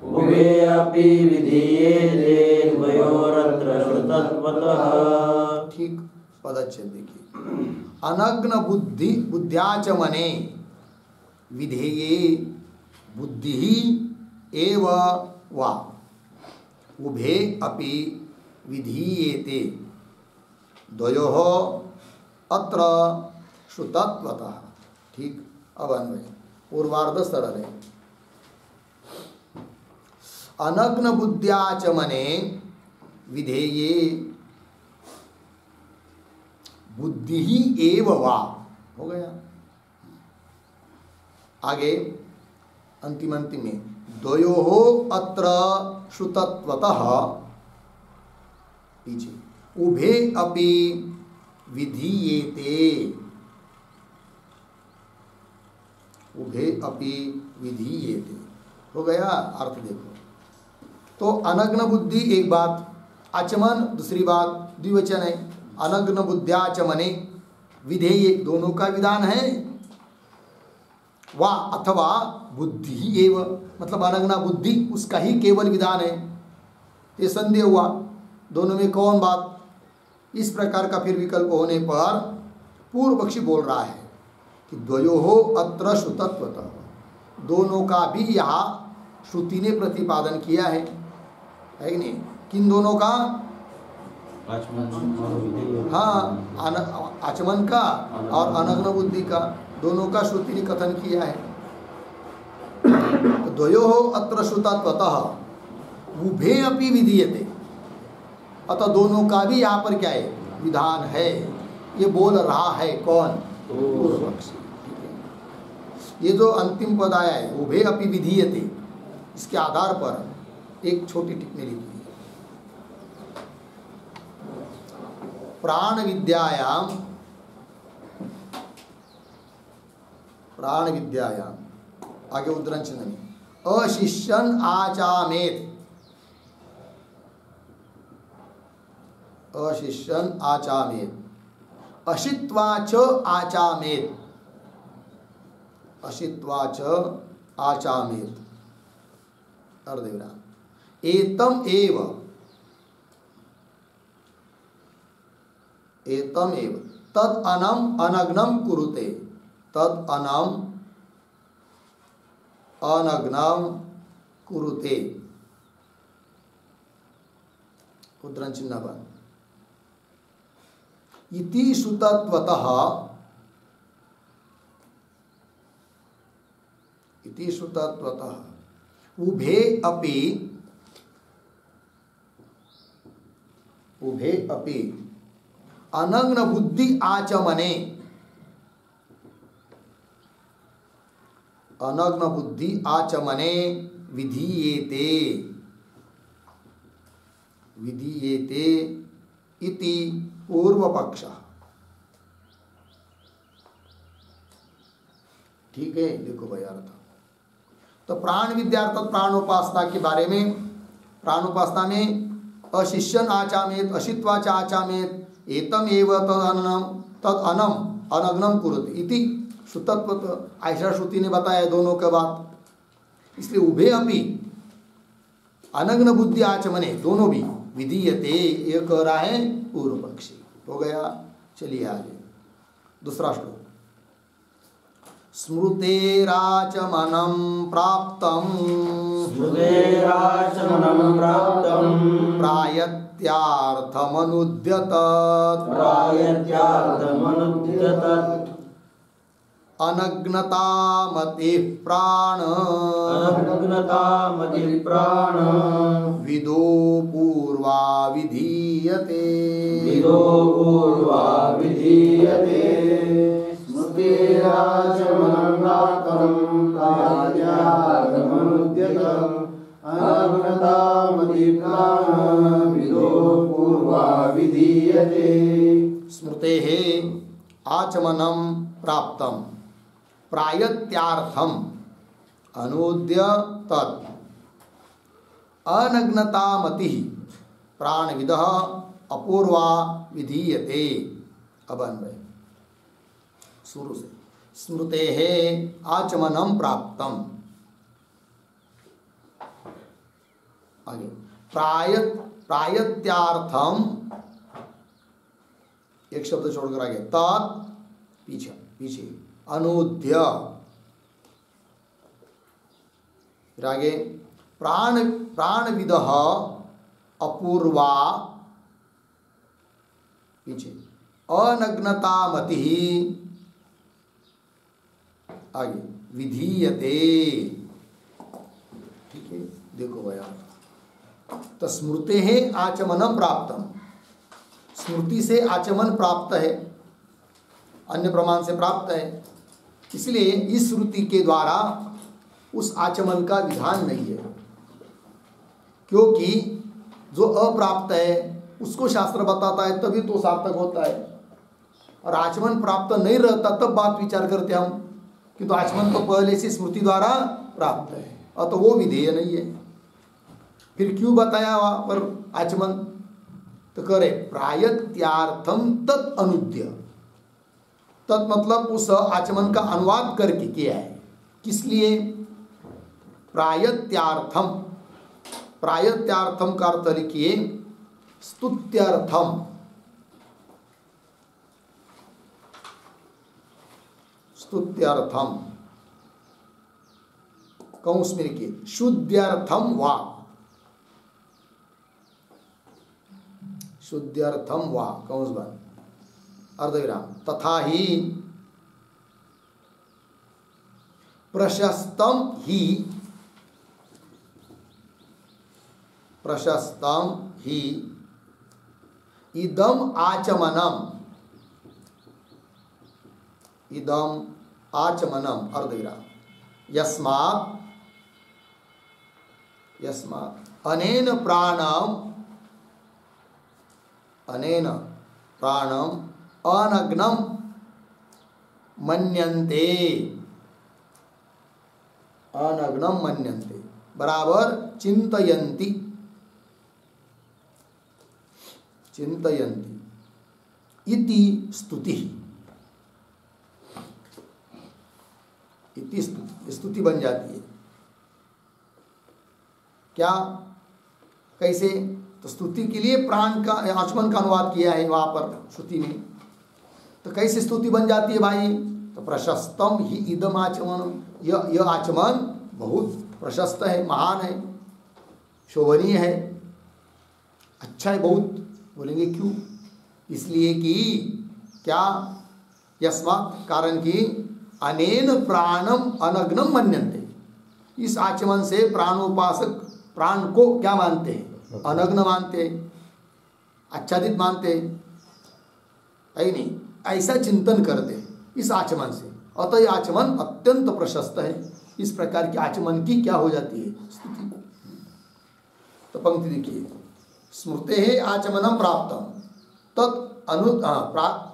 उभे अपि विधीयेते द्वयोरत्र श्रुतत्वतः। ठीक पदच्छेद देखिए। अनग्न बुद्ध्याचमने विधेये बुद्धि एव वा उभे अपि विधीयेते द्वयोः अत्र श्रुतत्वतः। ठीक, अब अन्वय पूर्वार्ध सरल है। अनग्न बुद्ध्याचमने विधेये बुद्धि एव वा, हो गया। आगे अंतिम में द्वयोः अत्र श्रुतत्वतः, पीछे उभे अपि विधीयेते, उभे अपि विधीयेते, हो गया। अर्थ देखो तो अनग्न बुद्धि एक बात, आचमन दूसरी बात, द्विवचन है। अनग्न बुद्ध्याचमने विधेय दोनों का विधान है, वा अथवा बुद्धि ही एव, मतलब अनग्ना बुद्धि उसका ही केवल विधान है। ये संदेह हुआ दोनों में कौन बात। इस प्रकार का फिर विकल्प होने पर पूर्व पक्षी बोल रहा है कि द्वयोः अत्र श्रुतत्वतः, दोनों का भी यहाँ श्रुति ने प्रतिपादन किया है कि नहीं? किन दोनों का? हाँ, आचमन का और अनग्न बुद्धि का, दोनों का श्रुति ने कथन किया है। तो द्वयोः अत्र श्रुतत्वतः उभे अपि विधीयते, अतः दोनों का भी यहाँ पर क्या है? विधान है। ये बोल रहा है कौन? पूर्व पक्षी। ये जो अंतिम पद आया है उभे अपि विधीयते, इसके आधार पर एक छोटी टिप्पणी लिखी है। प्राण विद्यायाम आगे उद्धरण चिन्ह में अशिष्यन आचामेत, अशिष्यन आचामेत, अशित्वाच आचामेत, अशित्वाच आचामेत अर्धविराम एतम एव, एतम एव तद अनम अनग्नम कुरुते, तद अनम अनग्नम कुरुते उद्धरण चिन्ह बन इति श्रुतत्वतः, इति श्रुतत्वतः उभे अपि, उभे अपि अनग्न बुद्धि आचमने, अनग्न बुद्धि आचमने विधीयेते, विधीयेते इति पूर्व पक्ष। ठीक है, देखो भाई अर्थ। तो प्राण विद्या अर्थात प्राणोपासना के बारे में, प्राणोपासना में अशिष्यन आचामेत, अशित्वाच आचामेत, एतम एव तद अनम अनग्नम कुरुते इति श्रुतत्व, ऐसा श्रुति ने बताया दोनों के बात। इसलिए उभे अपि अनग्न बुद्धि आचमने, दोनों भी विधीयते, ये कह रहा है पूर्व पक्षी। हो गया, चलिए आगे दूसरा श्लोक। स्मृतेराचमनं प्राप्तं, स्मृतेराचमनं प्राप्तं प्रायत्यार्थमनुद्यत, प्रायत्यार्थमनुद्यत अनग्नतामतिः प्राण, अनग्नतामतिः प्राण विदो पूर्वा विधीयते, विदो पूर्वा विधीयते। स्मृतिराचमनं प्राप्तं प्रायत्यार्थमनुद्यत अनग्नतामतिः प्राण विदो पूर्वा विधीयते। स्मृतेः आचमनं प्राप्तं प्रायत्यार्थम अनुद्य तत् अनग्नतामति प्राणविदः अपूर्वा विधीयते। अब अन्वय शुरू से। स्मृतेः आचमनं प्राप्तम, आगे प्रायत्यार्थम, एक शब्द छोड़कर आगे तत्, पीछे पीछे अनुद्य, फिर आगे प्राणविदः अपूर्वा, पीछे अनग्नतामति, आगे विधीयते। ठीक है, देखो भैया। तो स्मृते है आचमनम प्राप्तम, स्मृति से आचमन प्राप्त है, अन्य प्रमाण से प्राप्त है, इसलिए इस श्रुति के द्वारा उस आचमन का विधान नहीं है, क्योंकि जो अप्राप्त है उसको शास्त्र बताता है तभी तो सार्थक होता है, और आचमन प्राप्त नहीं रहता तब बात विचार करते हम, किंतु आचमन तो पहले से स्मृति द्वारा प्राप्त है और तो वो विधेय नहीं है, फिर क्यों बताया वहाँ पर आचमन? तो करे प्रायत्यार्थम तत् अनुद्य, तत् मतलब उस आचमन का अनुवाद करके किया है। किस लिए? प्रायत्यार्थम, प्रायत्यार्थम का अर्थ लिखिए स्तुत्यर्थम, स्तुत्यर्थम कौंस में लिखिए शुद्ध्यर्थम वा, शुद्ध्यर्थम वा कौंस बन अर्धविराम, तथा ही प्रशस्तम ही, प्रशस्तम ही इदम आचमनम, इदम आचमनम अर्धविराम यस्मात् यस्मात् अनेन प्राणम अनग्नम मन्यन्ते, अनग्नम मन्यन्ते बराबर चिंतयन्ति, चिंतयन्ति इति स्तुति, इति स्तुति बन जाती है। क्या, कैसे? तो स्तुति के लिए प्राण का आचमन का अनुवाद किया है वहां पर श्रुति में। तो कैसे स्तुति बन जाती है भाई? तो प्रशस्तम ही इदम आचमन, यह आचमन बहुत प्रशस्त है, महान है, शोभनीय है, अच्छा है बहुत। बोलेंगे क्यों? इसलिए कि क्या? यस्मात् कारण कि अनेन प्राणम अनग्नम मन्यन्ते, इस आचमन से प्राणोपासक प्राण को क्या मानते हैं? अनग्न मानते हैं, आच्छादित मानते हैं, है नहीं? ऐसा चिंतन करते हैं इस आचमन से। अतः यह आचमन अत्यंत प्रशस्त है। इस प्रकार के आचमन की क्या हो जाती है? स्तुति। तो पंक्ति देखिए, स्मृते है आचमनम प्राप्तम तत् अनु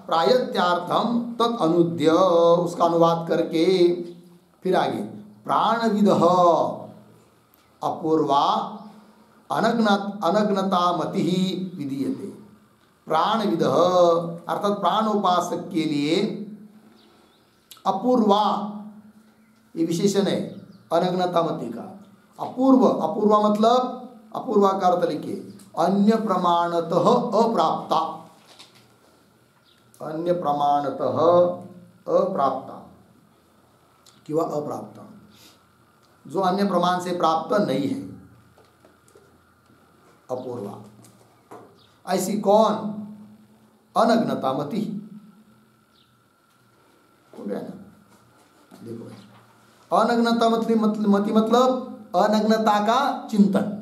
प्रायत्यार्थम तत् अनुद्य, उसका अनुवाद करके फिर आगे प्राणविदः अपूर्वा अनग्नतामति विधीयते। प्राणविदः अर्थात प्राणोपासक के लिए अपूर्वा, ये विशेषण है अनग्नतामति का। अपूर्व, अपूर्वा मतलब अपूर्वा का अर्थ लिखिए अन्य प्रमाणतः अप्राप्ता, अन्य प्रमाणतः अप्राप्ता किंवा अप्राप्ता, जो अन्य प्रमाण से प्राप्त नहीं है, अपूर्वा। ऐसी कौन? अनग्नतामति, हो गया ना? देखो, अनग्नतामति मतलब अनग्नता का चिंतन।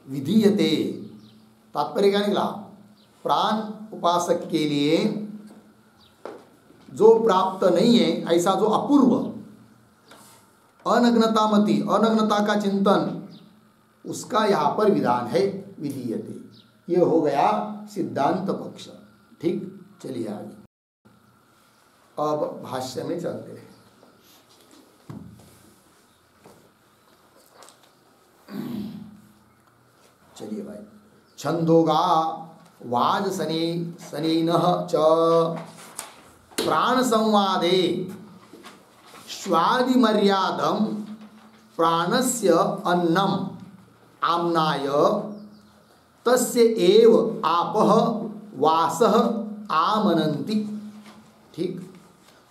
विधीयते, तात्पर्य क्या निकला? प्राण उपासक के लिए जो प्राप्त नहीं है, ऐसा जो अपूर्व अनग्नतामति, अनग्नता का चिंतन, उसका यहाँ पर विधान है विधीयते। ये हो गया सिद्धांत पक्ष। ठीक, चलिए आगे अब भाष्य में चलते हैं। चलिए भाई, छंदोगा वाज सनेनः च प्राण संवादे श्वादि मर्यादम प्राणस्य अन्नम आम्नाय तस्य एव आपः वासः आमनन्ति। ठीक,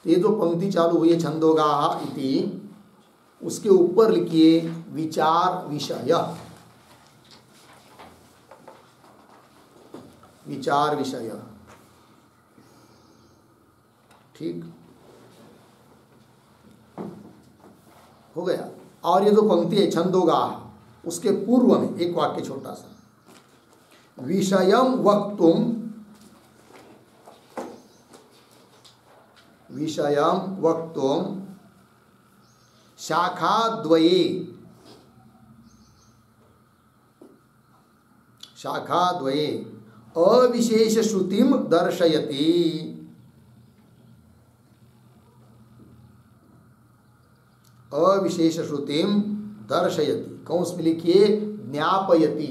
तो ये जो पंक्ति चालू हुई है छंदोगाः इति, उसके ऊपर लिखिए विचार विषय, विचार विषय। ठीक हो गया। और ये जो पंक्ति है छंदोगाः, उसके पूर्व में एक वाक्य छोटा सा, विषयम वक्तुम, विषयम वक्तुम शाखाद्वये, शाखाद्वये अविशेष श्रुतिम दर्शयति। अविशेष श्रुतिम दर्शयति, कौंस में लिखिए ज्ञापयति,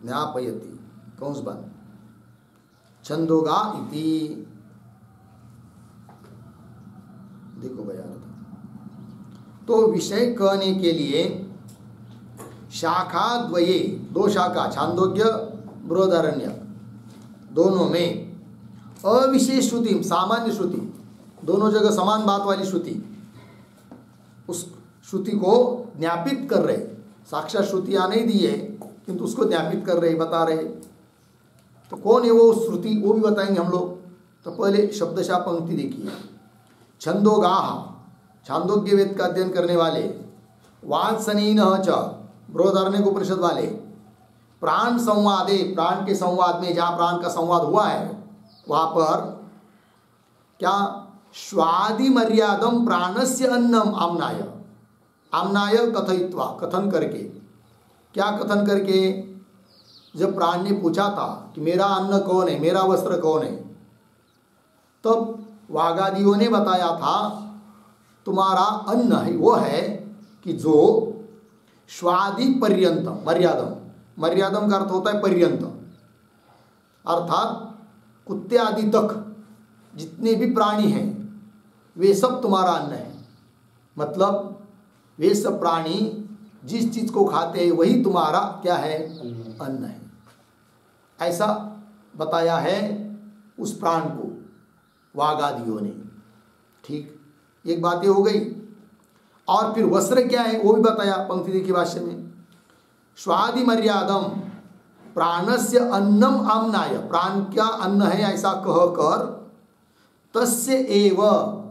ज्ञापयति कौंस बंद, छंदोगा इति। देखो भैया, तो विषय कहने के लिए शाखा द्वये, दो शाखा छांदोग्य बृहदारण्यक, दोनों में अविशेष श्रुति, सामान्य श्रुति, दोनों जगह समान बात वाली श्रुति, उस श्रुति को ज्ञापित कर रहे। साक्षात श्रुतियाँ नहीं दी है किंतु उसको ज्ञापित कर रहे, बता रहे। तो कौन है वो श्रुति, वो भी बताएंगे हम लोग। तो पहले शब्दशः पंक्ति देखिए, छंदोगाः, छांदोग्य वेद का अध्ययन करने वाले, वात्सनीनः च, बृहदारण्यक उपनिषद वाले, प्राण संवादे, प्राण के संवाद में, जहाँ प्राण का संवाद हुआ है वहाँ पर क्या स्वादि मर्यादम प्राणस्य अन्नम आमनाय, आमनाय कथयित्वा, कथन करके, क्या कथन करके, जब प्राण ने पूछा था कि मेरा अन्न कौन है, मेरा वस्त्र कौन है, तब वागादियों ने बताया था तुम्हारा अन्न है वो है कि जो स्वादि पर्यंतम, मर्यादम, मर्यादम का अर्थ होता है पर्यंत, अर्थात कुत्ते आदि तक जितने भी प्राणी हैं वे सब तुम्हारा अन्न है। मतलब वे सब प्राणी जिस चीज को खाते हैं वही तुम्हारा क्या है, अन्न है। ऐसा बताया है उस प्राण को वागादियों ने। ठीक, एक बात ये हो गई। और फिर वस्त्र क्या है वो भी बताया पंक्ति देखिए भाष्य में, स्वादि मर्यादम प्राणस्य अन्नम आमनाय, प्राण क्या अन्न है ऐसा कह कर तस्य एव,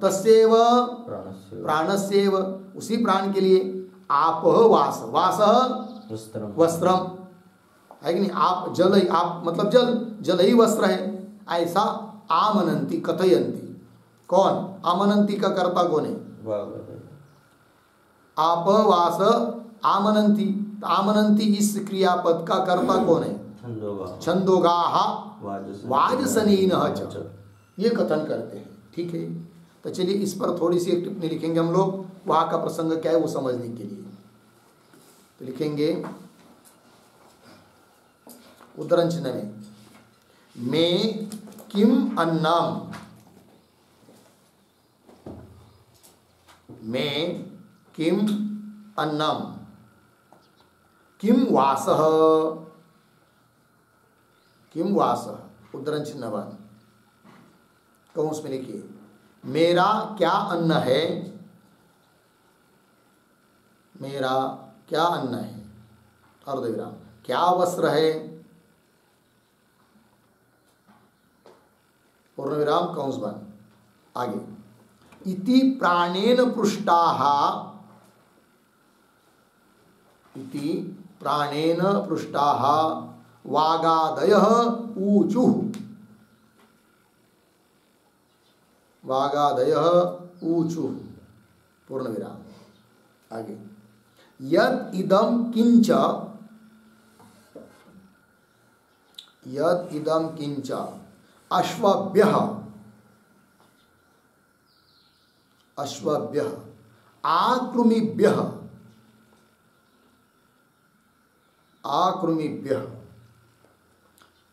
तस्यैव प्राणस्यैव, उसी प्राण के लिए आपह वास, वासः वस्त्रम है कि नहीं, आप जल ही, आप मतलब जल, जल ही वस्त्र है, ऐसा आमनंती कथयंती। कौन आमनंती का कर्ता कौन है, आप वास आमनंती, आमनंती इस क्रियापद का कर्ता कौन है, छंदोगाः वाजसनेनः च, ये कथन करते हैं। ठीक है, तो चलिए इस पर थोड़ी सी एक टिप्पणी लिखेंगे हम लोग, वहाँ का प्रसंग क्या है वो समझने के लिए। तो लिखेंगे उद्धरण चिन्ह में, मैं किम अन्नम, मैं किम अन्नम, किम वासः, किम वासः, उद्धरण चिन्ह वन कौंस में लिखिए, मेरा क्या अन्न है, मेरा क्या अन्न है, अर्धविराम, क्या वस्त्र है, पूर्णविराम कंस बन, आगे, इति प्राणेन पृष्टाः, इति प्राणेन पृष्टाः वागादयः ऊचुः, वागादयः ऊचुः, पूर्णविराम, आगे, यद इदम किंच, यद इदम किंच अश्वभ्यः, अश्वभ्यः आकृमिभ्यः, आकृमिभ्यः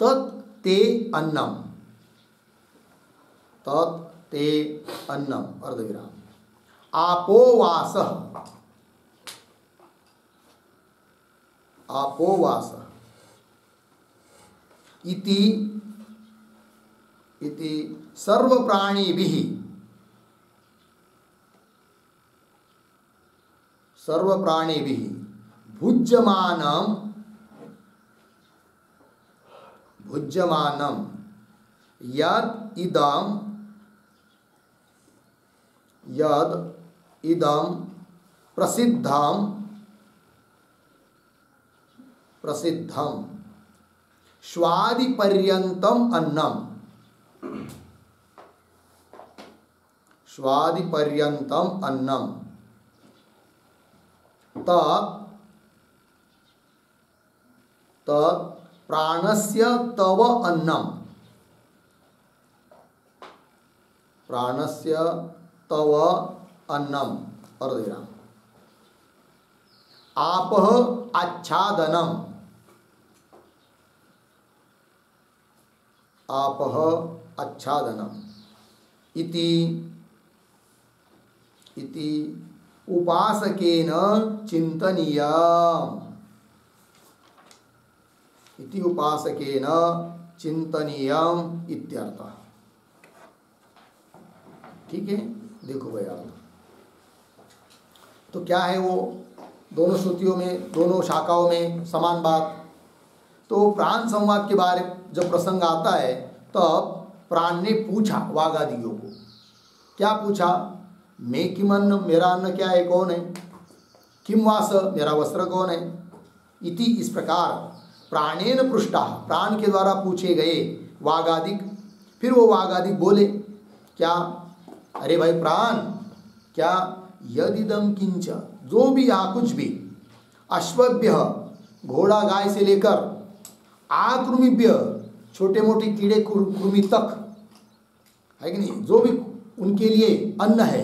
तत् ते अन्नम, तत् ते अन्नम, अर्धविराम, आपोवासः, आपोवासः इति, इति सर्वप्राणिभिः, सर्वप्राणिभिः भुज्यमानं, भुज्यमानं यद इदं, यद इदं प्रसिद्धं, प्रसिद्धं स्वादिपर्यन्तम् अन्नम, स्वादिपर्यन्तम् अन्नम तत्, तत् प्राणस्य तव अन्नम, प्राणस्य तव अन्नम, अर्धविराम, आपः आच्छादनम, आपः आच्छादनम इति, इति उपासकेन चिंतनीयम्, इति उपासकेन चिंतनीयम् इत्यर्थः। ठीक है, देखो भाई आप, तो क्या है वो दोनों श्रुतियों में, दोनों शाखाओं में समान बात। तो प्राण संवाद के बारे जब प्रसंग आता है तब प्राण ने पूछा वागादियों को, क्या पूछा, मैं किम अन्न, मेरा अन्न क्या है, कौन है, किम वास, मेरा वस्त्र कौन है, इति, इस प्रकार प्राणेन पृष्टा, प्राण के द्वारा पूछे गए वागादिक। फिर वो वागादिक बोले क्या, अरे भाई प्राण, क्या यदिदम किंच, जो भी यहाँ कुछ भी, अश्वभ्य घोड़ा गाय से लेकर आकृमिभ्य छोटे मोटे कीड़े कृमि तक है कि नहीं, जो भी उनके लिए अन्न है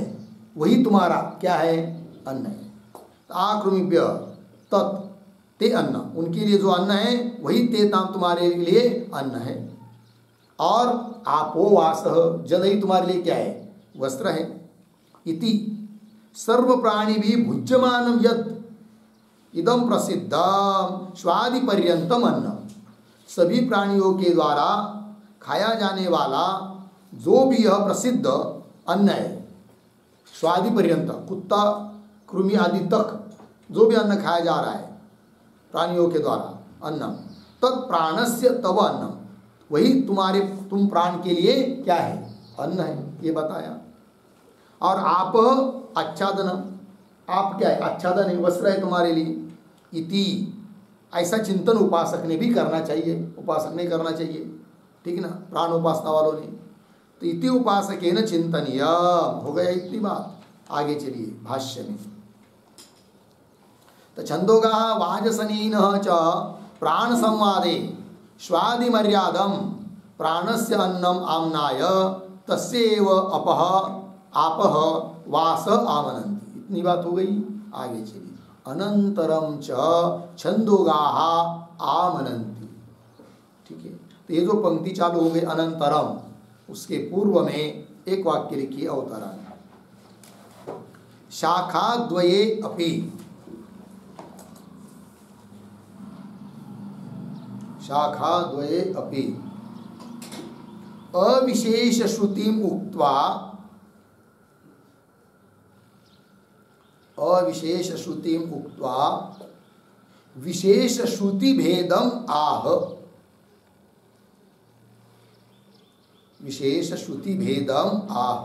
वही तुम्हारा क्या है, अन्न है। आकृमिभ्य तत् ते अन्न, उनके लिए जो अन्न है वही ते ताम तुम्हारे लिए अन्न है। और आपो वास, जल ही तुम्हारे लिए क्या है, वस्त्र है। इति सर्व प्राणी भी भुज्यमानम यत् इदम प्रसिद्धम स्वादि पर्यंतम अन्न, सभी प्राणियों के द्वारा खाया जाने वाला जो भी यह प्रसिद्ध अन्न है, स्वादि पर्यंत, कुत्ता कृमि आदि तक जो भी अन्न खाया जा रहा है प्राणियों के द्वारा अन्न, तत्प्राणस्य तव अन्न, वही तुम प्राण के लिए क्या है, अन्न है, ये बताया। और आप आच्छादन, आप क्या है, आच्छादन है, वस्त्र है तुम्हारे लिए। इति, ऐसा चिंतन उपासक ने भी करना चाहिए, उपासक ने करना चाहिए, ठीक है ना, प्राण उपासना वालों ने। तो इति उपासकेन चिंतनीय, हो गया इतनी बात। आगे चलिए भाष्य में। तो छंदोगा वाजसनीन च प्राण संवादे स्वादि मर्यादम प्राणस्य अन्नम आमनाय तस्यैव अपह आपह वास आमनन्ति, इतनी बात हो गई। आगे चलिए। अनंतरम च छंदोगाः आमनन्ति, ठीक है। तो ये जो पंक्ति चालू हो गई अनंतरम, उसके पूर्व में एक वाक्य लिखिए अवतरण। शाखाद्वये अपि, शाखाद्वये अपि अविशेष श्रुतिम उक्त्वा, अविशेष श्रुतिम उक्त्वा विशेष श्रुति भेदम आह, विशेष श्रुति भेदम आह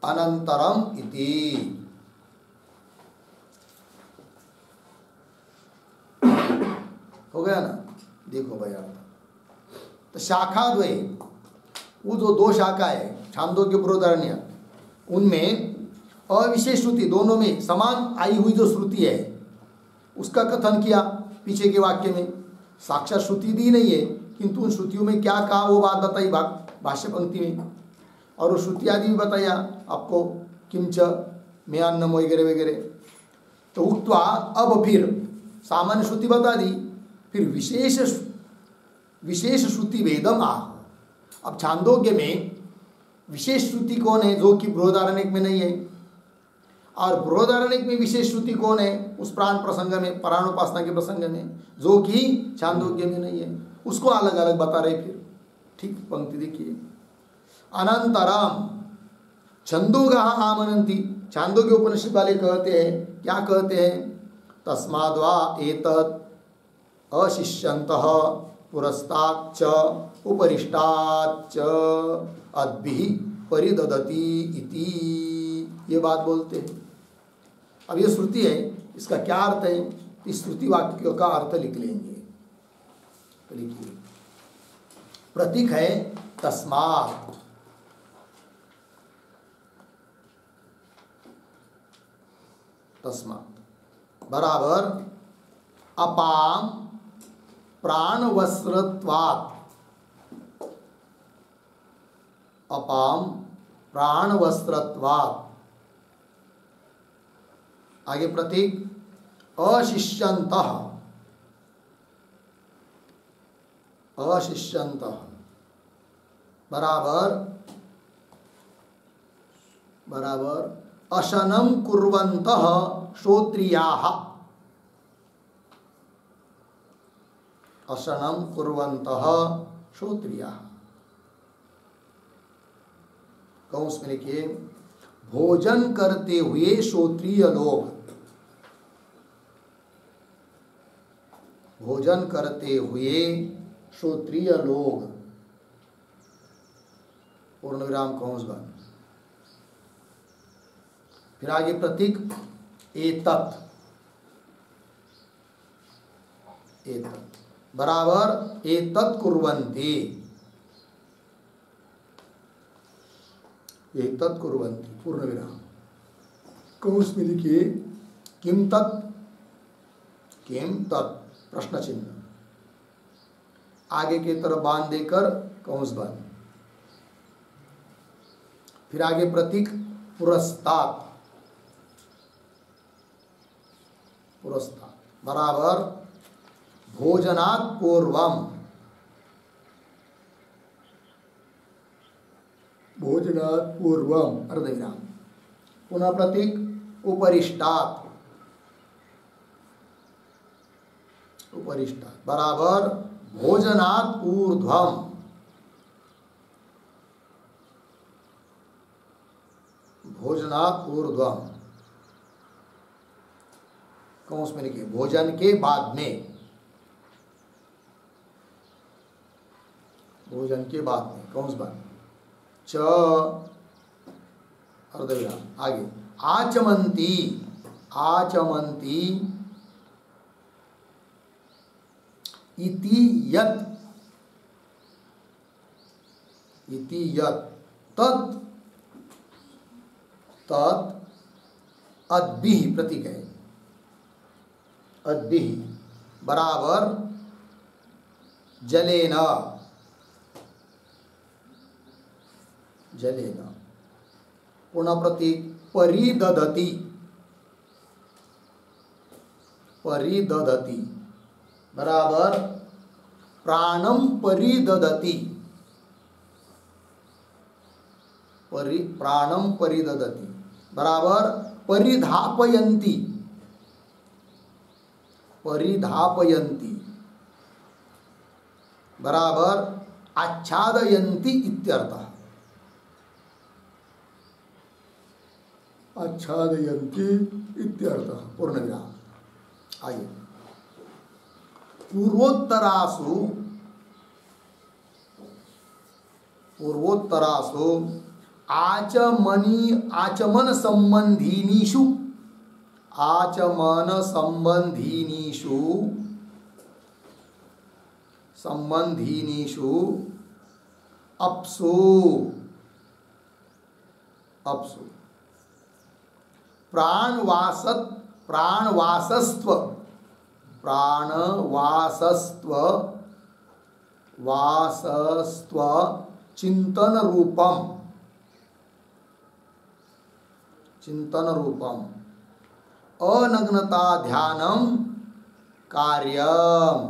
अनंतरम इति। हो गया ना, देखो भैया। तो शाखा द्वय, वो जो दो शाखा है छांदोग्य बृहदारण्य, उनमें अविशेष श्रुति, दोनों में समान आई हुई जो श्रुति है उसका कथन किया पीछे के वाक्य में। साक्षात श्रुति दी नहीं है, किंतु उन श्रुतियों में क्या कहा वो बात बताई भाष्य पंक्ति में, और वो श्रुति आदि भी बताया आपको, किंच में अन्नम वगैरह वगैरह। तो उक्त्वा, अब फिर सामान्य श्रुति बता दी, फिर विशेष श्रुति भेदम आह। अब छांदोग्य में विशेष श्रुति कौन है, जो कि बृहदारण्यक में नहीं है, और बृहदारण्यक में विशेष श्रुति कौन है, उस प्राण प्रसंग में, प्राणोपासना के प्रसंग में, जो कि छांदोग्य में नहीं है, उसको अलग अलग बता रहे फिर। ठीक, पंक्ति देखिए। अनंतरम छंदोगाः आमनन्ति, छांदोग्य उपनिषद वाले कहते हैं, क्या कहते हैं, तस्माद्वा एतत् अशिष्यन्तः पुरस्ताच्च उपरिष्टाच्च अद्भिः परिददति इति, ये बात बोलते हैं। अब ये श्रुति है, इसका क्या अर्थ है, इस श्रुति वाक्य का अर्थ लिख लेंगे। तो लिखिए, प्रतीक है तस्मात्, तस्मात् बराबर अपाम प्राणवस्त्रत्वात्, अपाम प्राणवस्त्रत्वात्। आगे प्रतीक अशिष्यन्तः, अशिष्यन्तः बराबर बराबर अशनं कुर्वन्तः श्रोत्रियाः, अशनं कुर्वन्तः श्रोत्रियाः। कौंस में लिखिए, भोजन करते हुए श्रोत्रिय लोग, भोजन करते हुए श्रोत्रिय लोग, पूर्ण विराम कौंस बन। फिर आगे प्रतीक एतत्, एतत् बराबर एतत् कुर्वन्ति, एतत् कुर्वन्ति पूर्ण विराम। कौंस में लिखिए किम तत्, किम तत् प्रश्न चिन्ह, आगे की तरफ बांध देकर कौंस बंद, फिर आगे प्रतीक पुरस्तात्, पुरस्तात् बराबर भोजनात् पूर्वम, भोजनात् पूर्वम अर्धविराम, पुनः प्रतीक उपरिष्टात्, उपरिष्टात् बराबर भोजनात् ऊर्ध्वम, भोजनात् ऊर्ध्वम, कौंस में लिखिए भोजन के बाद में, भोजन के बाद में कौंस बंद, च अर्धविराम, आगे आचमंती, आचमंती इति यत्, इति यत् तत्, तत् अद्भिः प्रतीक है, अद्भिः बराबर जलेन, जलेन, पुनः प्रतीक परिदधति, परिदधति बराबर प्राणम परिदधति, प्राणम परिदधति बराबर परिधापयन्ति, परिधापयन्ति बराबर आच्छादयन्ति इत्यर्थः, आच्छादयन्ति इत्यर्थः पूर्ण विराम। आइए पूर्वोत्तरासु, पूर्वोत्तरासु आचमनी, आचमन संबंधीनीषु, आचमन संबंधीनीषु, संबंधीनीषु अप्सु, अप्सु प्राणवासत, प्राणवासस्त्व, प्राणवासस्त्व, वासस्त्व चिंतन रूपम, चिंतन रूपम अनग्नता ध्यानम कार्यम,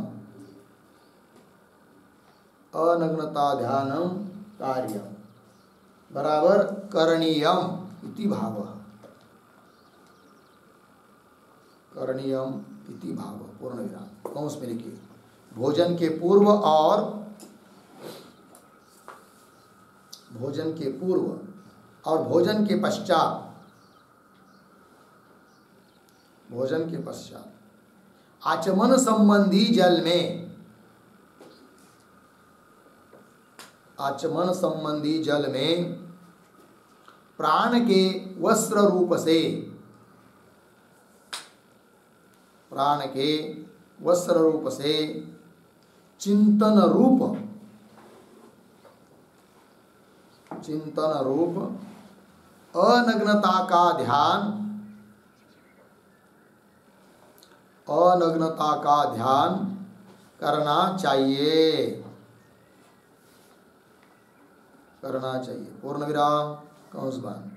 अनग्नता ध्यानम कार्यम बराबर करणीयम इति भावः, करणीयम इति भाव पूर्ण विराम। कौंस में लिखिए भोजन के पूर्व और, भोजन के पूर्व और भोजन के पश्चात, भोजन के पश्चात आचमन संबंधी जल में, आचमन संबंधी जल में प्राण के वस्त्र रूप से, प्राण के वस्त्र रूप से चिंतन रूप, चिंतन रूप अनग्नता का ध्यान, अनग्नता का ध्यान करना चाहिए, करना चाहिए पूर्ण विराम। कौंस बंद।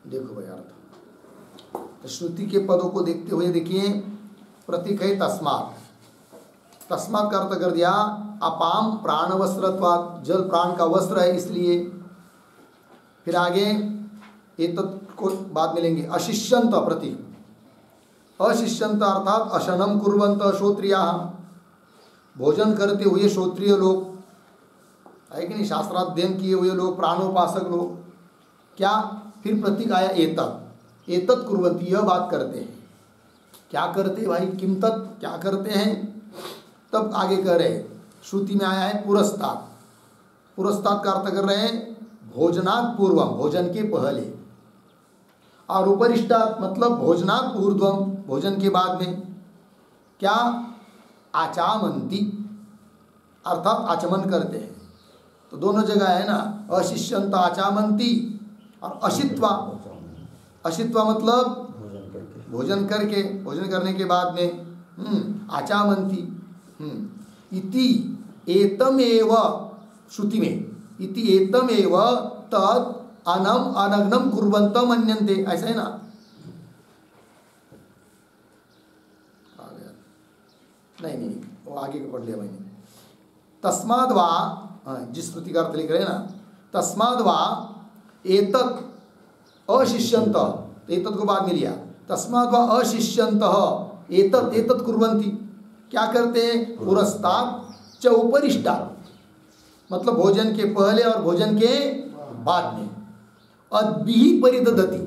देखो भाई अर्थ, तो श्रुति के पदों को देखते हुए देखिए प्रतीक है तस्मात्, तस्मात् का अर्थ कर दिया अपाम प्राण वस्त्रत्वात्, जल प्राण का वस्त्र है इसलिए। फिर आगे ये को बाद में लेंगे अशिष्यंत प्रतीक, अशिष्यंत अर्थात अशनम कुर्वंत श्रोत्रियाः, भोजन करते हुए श्रोत्रिय लोग है कि नहीं, शास्त्राध्ययन किए हुए लोग, प्राणोपासक लोग, क्या फिर प्रतीक आया एतत्, एतत् कुर्वन्ति यह बात करते हैं, क्या करते भाई, किम तत् क्या करते हैं। तब आगे कह रहे श्रुति में आया है पुरस्तात्, पुरस्तात् का अर्थ कर रहे हैं भोजनात् पूर्वम, भोजन के पहले, और उपरिष्टात् मतलब भोजनात् ऊर्ध्वम, भोजन के बाद में क्या आचामन्ति अर्थात आचमन करते हैं, तो दोनों जगह है ना, अशिष्यंत आचामंती और अशित्वा। अशित्वा मतलब भोजन करके, भोजन करने के बाद में आचामंती। इति एतमेव श्रुति में इति एतमेव तद अनम अनग्नम कुर्वन्त मन्यन्ते, ऐसा है ना। नहीं वो आगे को पढ़ लिया मैंने। तस्माद् वा, जिस श्रुति का अर्थ लिख रहे हैं ना, तस्माद् वा एतत् अशिष्यंत, एतत् को बाद में लिया। तस्माद् वा अशिष्यंत एतत् एतत् कुर्वन्ति, क्या करते हैं, पुरस्तात् च उपरिष्टात्, मतलब भोजन के पहले और भोजन के बाद में। अद्भिः परिदधति,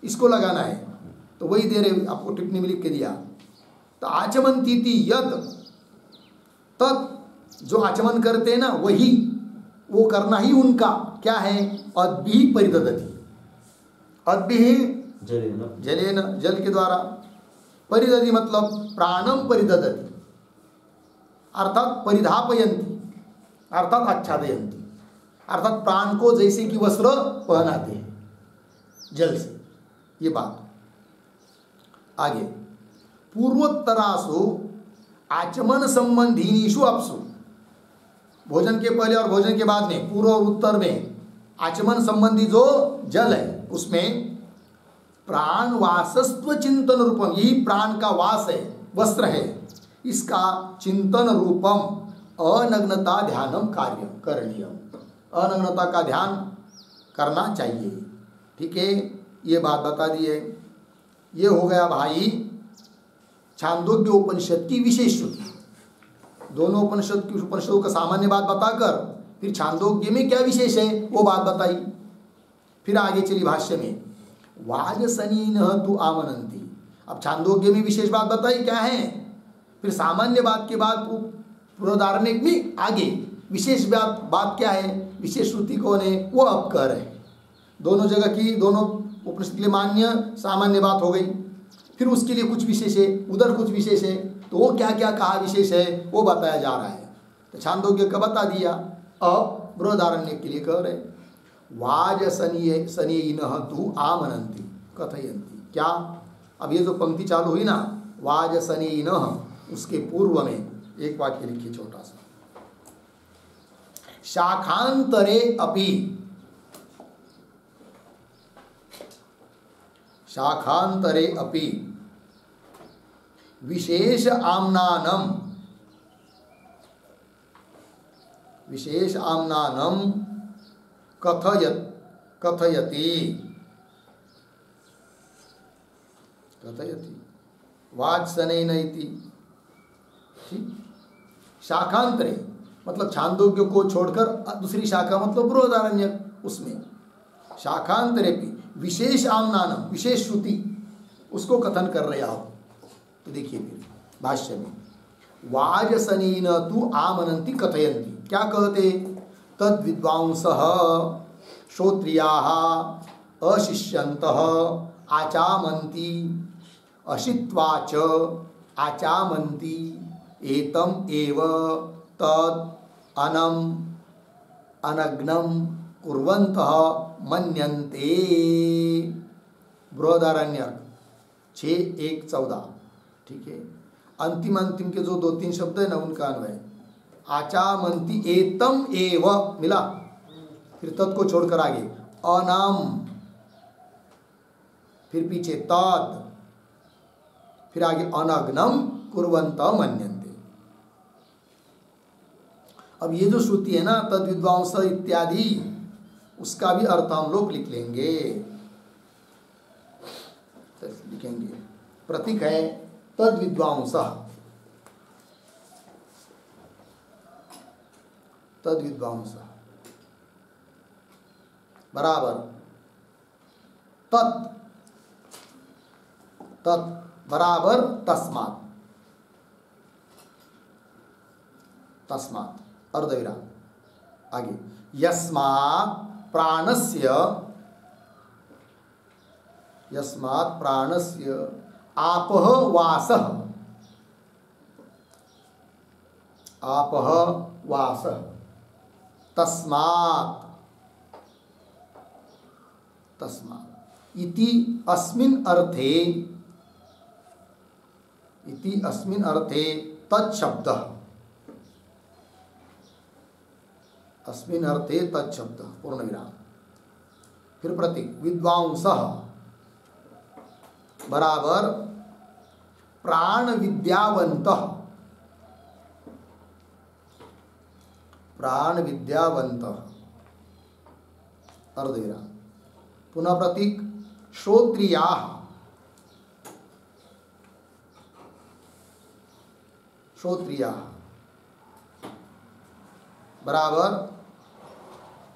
इसको लगाना है, तो वही दे रहे आपको, टिप्पणी में लिख के दिया। तो आचमन्तीति यद, तत् जो आचमन करते हैं ना वही, वो करना ही उनका क्या है, अद्भिः परिदधति। अद्भिः जलेन, जल के द्वारा, परिदधति मतलब प्राणम परिदधति, अर्थात परिधापयन्ति, अर्थात आच्छादयन्ति, अर्थात प्राण को जैसे कि वस्त्र पहनाते हैं जल से। ये बात आगे, पूर्वोत्तरासु आचमन संबंधिनीषु अपसु, भोजन के पहले और भोजन के बाद में, पूर्व और उत्तर में आचमन संबंधी जो जल है उसमें प्राण वासस्व चिंतन रूपम, यही प्राण का वास है, वस्त्र है, इसका चिंतन रूपम अनग्नता ध्यानम कार्य करणीयम, अनग्नता का ध्यान करना चाहिए। ठीक है, ये बात बता दी है। ये हो गया भाई छांदोग्य उपनिषद की विशेष श्रुति। दोनों उपनिषदों का सामान्य बात बताकर फिर छांदोग्य में क्या विशेष है वो बात बताई। फिर आगे चली भाष्य में, वाजसनीन तु आमनंती। अब छांदोग्य में विशेष बात बताई क्या है, फिर सामान्य बात के बाद बृहदारण्यक में आगे विशेष बात क्या है, विशेष श्रुति कौन है वो अब कह रहे हैं। दोनों जगह की, दोनों उपनिषद के लिए मान्य सामान्य बात हो गई, फिर उसके लिए कुछ विशेष है, उधर कुछ विशेष है, तो वो क्या क्या कहा विशेष है वो बताया जा रहा है। तो छांदोग्य का बता दिया, अब बृहदारण्यक के लिए कह रहे वाजसनीयिनः तु आमनन्ति कथयन्ति। क्या, अब ये जो पंक्ति चालू हुई ना वाजसनीयिनः, उसके पूर्व में एक वाक्य लिखिए छोटा सा, शाखांतरे अपि, शाखांतरे अपि विशेष आम्नानम, विशेष आम्नानम कथयति वाजसनेन इति। शाखांतरे मतलब छांदोग्य को छोड़कर दूसरी शाखा मतलब बृहदारण्यक, उसमें शाखांतरे भी विशेष आम्नानम, विशेष श्रुति उसको कथन कर रहे आप। तो देखिए फिर भाष्य में, वाजसनीन तु आमनन्ति कथयन्ति, क्या कहते, तद विद्वांसः श्रोत्रियाः अशिष्यन्तः आचामन्ति अशित्वा च आचामन्ति एतम एव तद अनम अनग्नम कुर्वन्तः मन्यन्ते। बृहदारण्यक 6:1-14। ठीक है, अंतिम के जो 2-3 शब्द है ना उनका अन्वय, आचामन्ति एतम एव मिला, फिर तत् को छोड़कर आगे अनम, फिर पीछे तद, फिर आगे अनग्नम कुर्वन्तः मन्यन्ते। अब ये जो श्रुति है ना तद विद्वांस इत्यादि, उसका भी अर्थ हम लोग लिख लेंगे, लिखेंगे। प्रतीक है तद विद्वांस, तद विद्वांस बराबर तत्, तत् बराबर तस्मात्, तस्मात् अर्धविराम आगे, यस्मात् प्राणस्य, यस्मात् प्राणस्य आपः वासः, आपः वासः तस्मात् तस्मात् इति अस्मिन् अर्थे तत्शब्दः अस्मिन् अर्थे तत्शब्दः पूर्ण विराम। फिर प्रतीक विद्वांसः बराबर प्राण विद्यावन्तः अर्धविराम। पुनः प्रतीक श्रोत्रियाः बराबर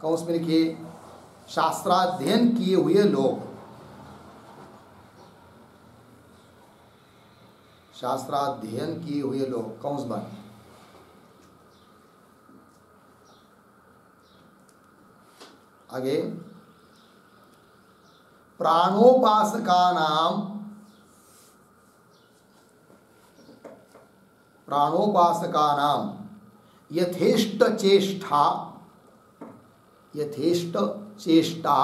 कौंस में लिखिए शास्त्राध्ययन किए हुए लोग, शास्त्राध्ययन किए हुए लोग कौंस बन। आगे प्राणोपासकानां यथेष्ट चेष्टा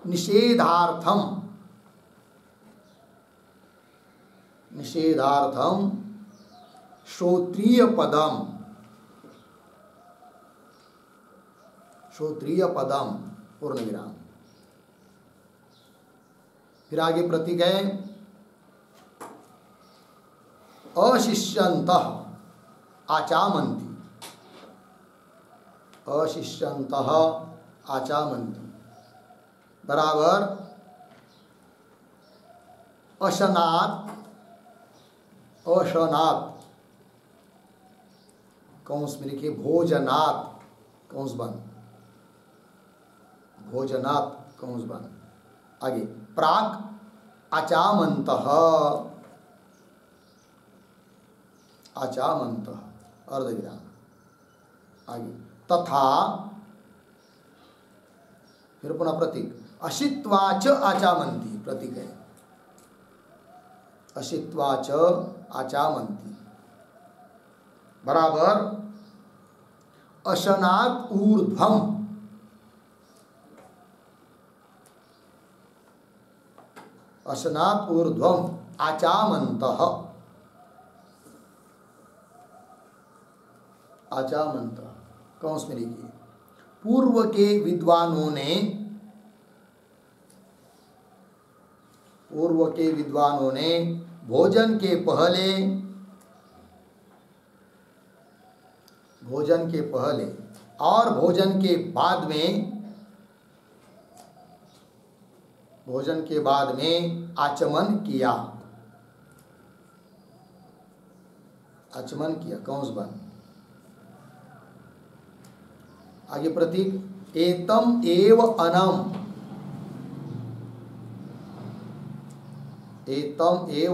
निषेधार्थम श्रोत्रिय पदम पूर्ण विराम। फिर आगे प्रतीक है अशिष्यन्तः आचामन्ति बराबर अशनात् कौंस में लिखिए भोजनात् कौंस बन। आगे प्राक आचामन्तः अर्धविराम। आगे तथा फिर पुनः प्रतीक अशित्वाच आचामन्ति प्रतीक है अशित्वाच आचामन्ति बराबर अशनात् ऊर्ध्वम आचामन्तः कौंस में लिखिए पूर्व के विद्वानों ने भोजन के पहले और भोजन के बाद में आचमन किया कौंस बन। आगे प्रतीक एतम एव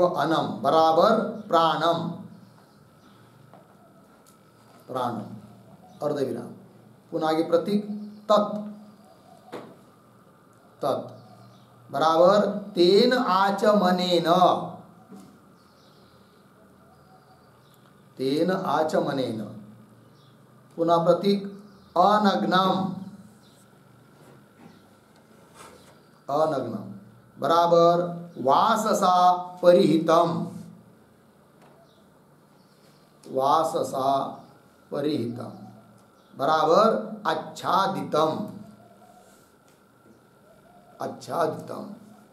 अनम बराबर प्राणम अर्धविराम। पुनः आगे प्रतीक तत् बराबर तेन आचमनेन। पुनः प्रतीक अनग्नम बराबर वाससा परिहितम बराबर आच्छादितम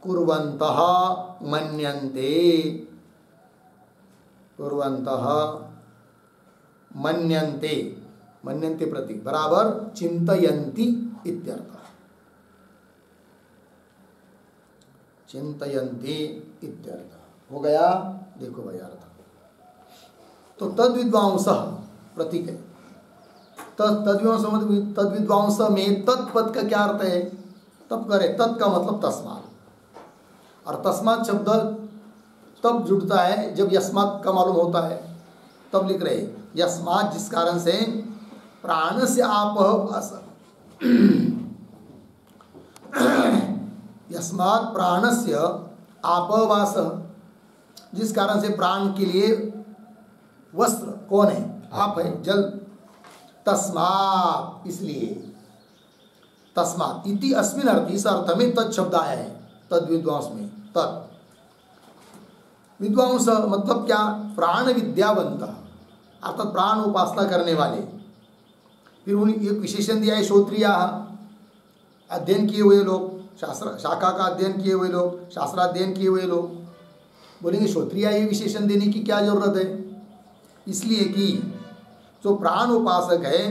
कुर्वन्तः मन्यन्ते प्रतीक बराबर चिंतयन्ति इत्यर्थ हो गया। देखो भाई अर्थ तो तद्विद्वांस प्रतीक है। तद्विद्वांस में तत्पद का क्या अर्थ है? तब करे तत् का मतलब तस्मात्, और तस्मात् शब्द तब जुड़ता है जब यस्मात् का मालूम होता है, तब लिख रहे यस्मात् जिस कारण से प्राण से आप यस्मात् प्राणस्य आपवास, जिस कारण से प्राण के लिए वस्त्र कौन है? आप है, जल। तस्मात्, इसलिए तस्मात् इति अस्मिन् अर्थ, इस अर्थ में तत् शब्द आया है, तद विद्वांस में। तत् विद्वांस मतलब क्या? प्राण विद्यावंत, अर्थात प्राण उपासना करने वाले। फिर उन्हें एक विशेषण दिया है, श्रोत्रिया, अध्ययन किए हुए लोग, शास्त्र शाखा का अध्ययन किए हुए लोग, शास्त्राध्ययन किए हुए लोग। बोलेंगे श्रोत्रिया, ये विशेषण देने की क्या जरूरत है? इसलिए कि जो प्राण उपासक है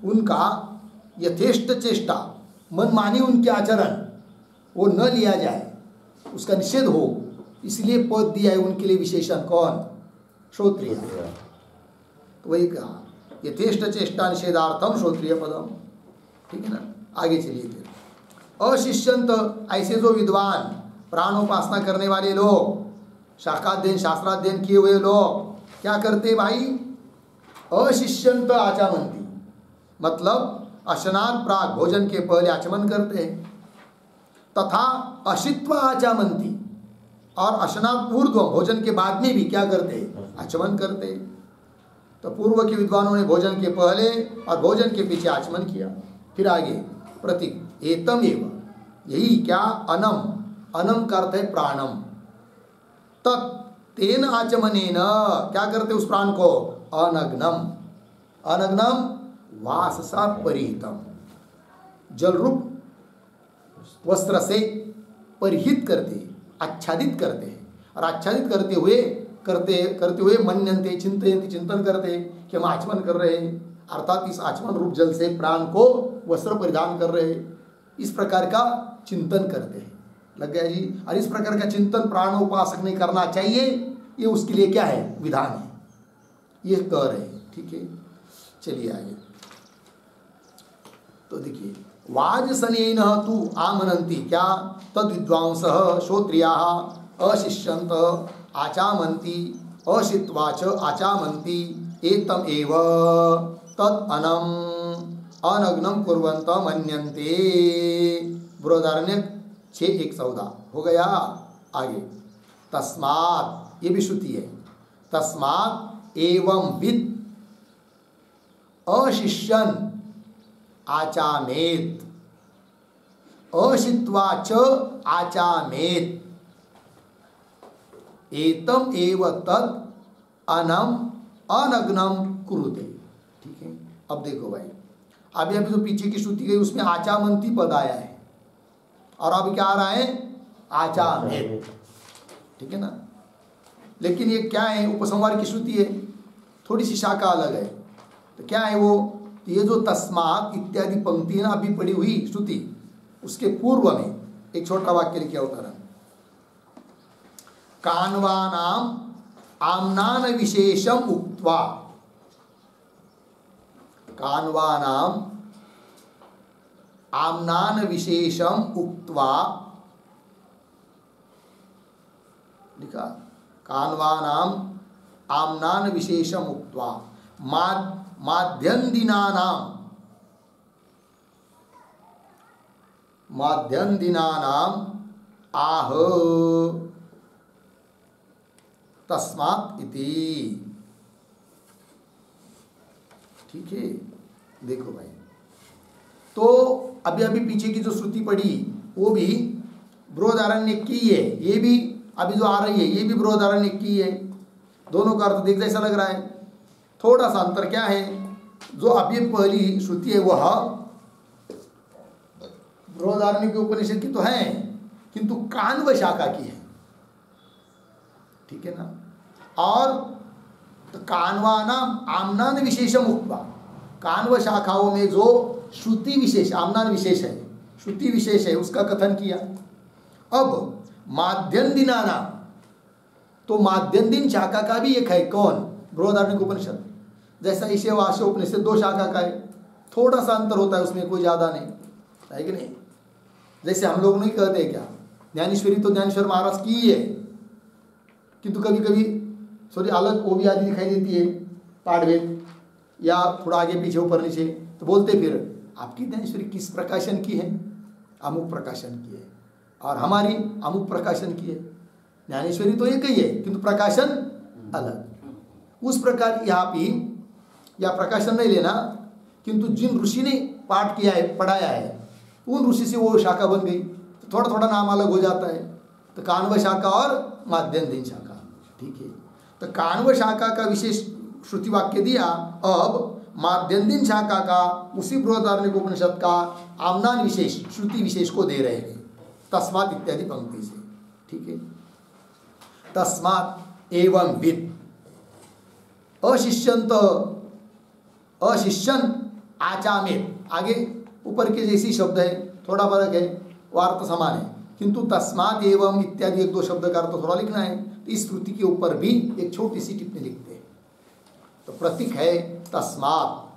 उनका यथेष्ट चेष्टा, मनमानी उनके आचरण वो न लिया जाए, उसका निषेध हो, इसलिए पद दिया है उनके लिए विशेषण। कौन? श्रोत्रिय। तो वही कहा, यथेष्ट चेष्टा निषेधार्थम श्रोत्रिय पदम। ठीक है ना? आगे चलिए फिर। अशिष्यंत, ऐसे जो विद्वान प्राणोपासना करने वाले लोग, शाखाध्ययन शास्त्राध्ययन किए हुए लोग क्या करते भाई? अशिष्यंत आचमंती, मतलब अशनाद प्राग, भोजन के पहले आचमन करते हैं। तथा अशित्वा आचमंती, और अशनाद पूर्व, भोजन के बाद में भी क्या करते? आचमन करते। तो पूर्व के विद्वानों ने भोजन के पहले और भोजन के पीछे आचमन किया। फिर आगे प्रतीक, एतम एव, यही क्या? अनम, अनम का अर्थ है प्राणम। तत् तेन आचमनेन, क्या करते उस प्राण को? अनग्नम, अनग्नम वाससा परिहितम, जल रूप वस्त्र से परिहित करते, आच्छादित करते हैं। और आच्छादित करते हुए मन्यन्ते, चिंतयन्ते, चिंतन करते कि हम आचमन कर रहे हैं, अर्थात इस आचमन रूप जल से प्राण को वस्त्र परिधान कर रहे हैं, इस प्रकार का चिंतन करते हैं। लग गया जी? और इस प्रकार का चिंतन प्राणोपासक ने करना चाहिए, ये उसके लिए क्या है? विधान है, ये कह रहे हैं। ठीक है, चलिए आगे। तो देखिए, वाजसनेन तु आमनन्ति, क्या? तद विद्वांसः श्रोत्रियाः अशिष्यन्त आचामन्ति, अशित्वाच आचामन्ति, एतम एव तद अनग्नम कुर्वन्त मन्यन्ते। बृहदारण्यक 6:1-14 हो गया। आगे तस्मात्, ये भी श्रुति है, तस्मात् एवं विद अशिष्यन् आचामेत, अशित्वाच आचामेत, एतम एव तद अनग्नम कुरुते। ठीक है, अब देखो भाई, अभी जो पीछे की श्रुति गई उसमें आचामंती पद आया है, और अब क्या आ रहा है? आचामेत। ठीक है ना? लेकिन ये क्या है? उपसंहार की श्रुति है, थोड़ी सी शाखा अलग है। तो क्या है वो? ये जो तस्मात् इत्यादि पंक्ति है ना, अभी पड़ी हुई श्रुति, उसके पूर्व में एक छोटा वाक्य लिखा उदाहरण, कान्वानाम आम्नान विशेषम उक्त्वा, कान्वानाम आम्नान विशेषम उक्त्वा, लिखा कान्वानाम आम्नान विशेषम उक्त्वा माध्यन्दिनानाम आह तस्मात् इति। ठीक है, देखो भाई, तो अभी पीछे की जो श्रुति पड़ी वो भी बृहदारण्य की है, ये भी अभी जो आ रही है ये भी बृहदारण्य की है। दोनों का अर्थ देख जैसा लग रहा है, थोड़ा सा अंतर क्या है? जो अभी पहली श्रुति है वह बृहदारण्य के उपनिषद की तो है, किंतु कान्व शाखा की है। ठीक है ना? और तो कान्वानाम आम्नान विशेषम उक्त्वा, कान्व शाखाओं में जो श्रुति विशेष, आम्नान विशेष है, श्रुति विशेष है, उसका कथन किया। अब माध्यन्दिना नाम, तो माध्यन्दिन शाखा का भी एक है, कौन? बृहदारण्य उपनिषद। जैसा ईशावास्य उपनिषद 2 शाखा का है, थोड़ा सा अंतर होता है उसमें, कोई ज़्यादा नहीं है कि नहीं? जैसे हम लोग नहीं कहते क्या, ज्ञानेश्वरी तो ज्ञानेश्वर महाराज की ही है, किंतु कभी कभी थोड़ी अलग वो भी आदि दिखाई देती है, पाठभेद या थोड़ा आगे पीछे ऊपर नीचे, तो बोलते फिर आपकी ज्ञानेश्वरी किस प्रकाशन की है? अमुक प्रकाशन की है, और हमारी अमुक प्रकाशन की है। ज्ञानेश्वरी तो एक ही है, किंतु प्रकाशन अलग। उस प्रकार यहाँ भी या प्रकाशन नहीं लेना, किंतु जिन ऋषि ने पाठ किया है, पढ़ाया है, उन ऋषि से वो शाखा बन गई, तो थोड़ा थोड़ा नाम अलग हो जाता है। तो कान्व शाखा और माध्यन्दिन शाखा, ठीक है। तो कान्व शाखा का विशेष श्रुति वाक्य दिया, अब माध्यन्दिन शाखा का उसी बृहदारण्यकोपनिषद का आमनान विशेष श्रुति विशेष को दे रहे हैं तस्मात् इत्यादि पंक्ति से, ठीक है। तस्मात् एवं विद अशिष्यंत अशिष्यन आचामेत, आगे ऊपर के जैसी शब्द है, थोड़ा फर्क है, वार्ता समान है, किंतु तस्मात् एवं इत्यादि एक दो शब्द का अर्थ थोड़ा लिखना है। तो इस श्रुति के ऊपर भी एक छोटी सी टिप्पणी लिखते हैं। तो प्रतीक है तस्मात्,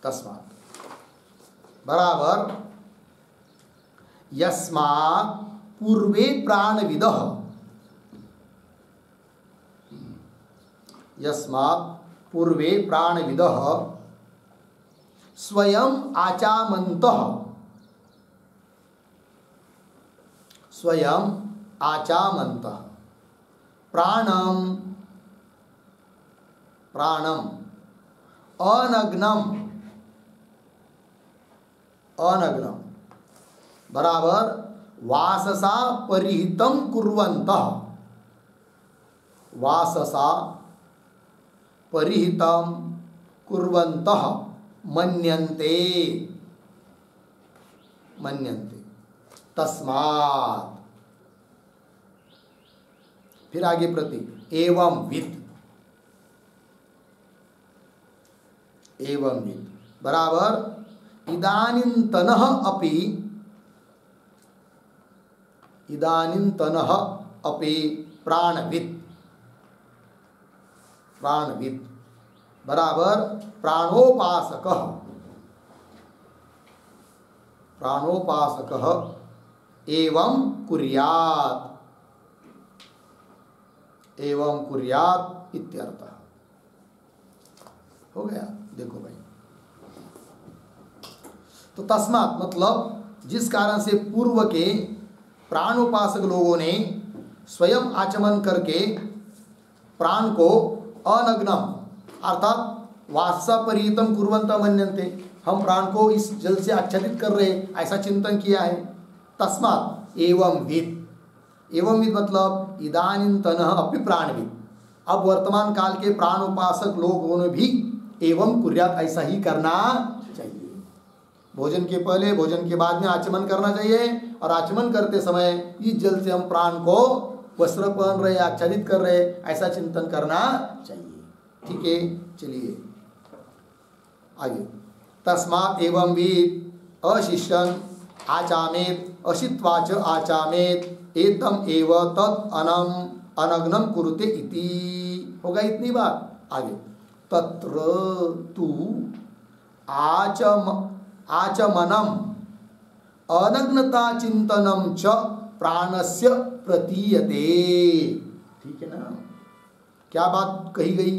तस्मात् बराबर यस्मात् पूर्वे प्राणविदः, यस्मात् पूर्वे प्राणविदः स्वयं आचामन्तः, स्वयं आचामन्तः प्राणम प्राणम अनग्नम, अनग्नम बराबर वाससा परिहितं कुर्वन्तः, वाससा परिहितं कुर्वन्तः मन्यन्ते, मन्यन्ते तस्मात्, फिर आगे प्रतीक एवं विद, एवं विद बराबर इदानीन्तनः अपि, इदानीन्तनः अपि प्राणविद, प्राणविद बराबर प्राणोपासकः, प्राणोपासकः एवं कुर्यात्, एवं कुर्यात् इत्यर्थः। हो गया, देखो भाई। तो तस्मात् मतलब जिस कारण से पूर्व के प्राणोपासक लोगों ने स्वयं आचमन करके प्राण को अनग्नम अर्थात वासा परिहितम कुर्वन्त मन्यन्ते, हम प्राण को इस जल से आच्छादित कर रहे, ऐसा चिंतन किया है। तस्मात् एवं विद, एवं विद मतलब इदानीन्तनः अपि प्राणविद, अब वर्तमान काल के प्राण उपासक लोगों ने भी एवं कुर्यात ऐसा ही करना चाहिए। भोजन के पहले भोजन के बाद में आचमन करना चाहिए, और आचमन करते समय इस जल से हम प्राण को वस्त्र पहन रहे, आच्छादित कर रहे, ऐसा चिंतन करना चाहिए। ठीक है, चलिए आगे। तस्मात् एवं विद अशिष्यन् आचामेत अशित्वाच आचामेत एतम एव तत् अनग्नम कुरुते इति। होगा इतनी बात। आगे तत्र तु आचमनम अनग्नता चिंतनम च प्राणस्य प्रतीयते। ठीक है ना, क्या बात कही गई?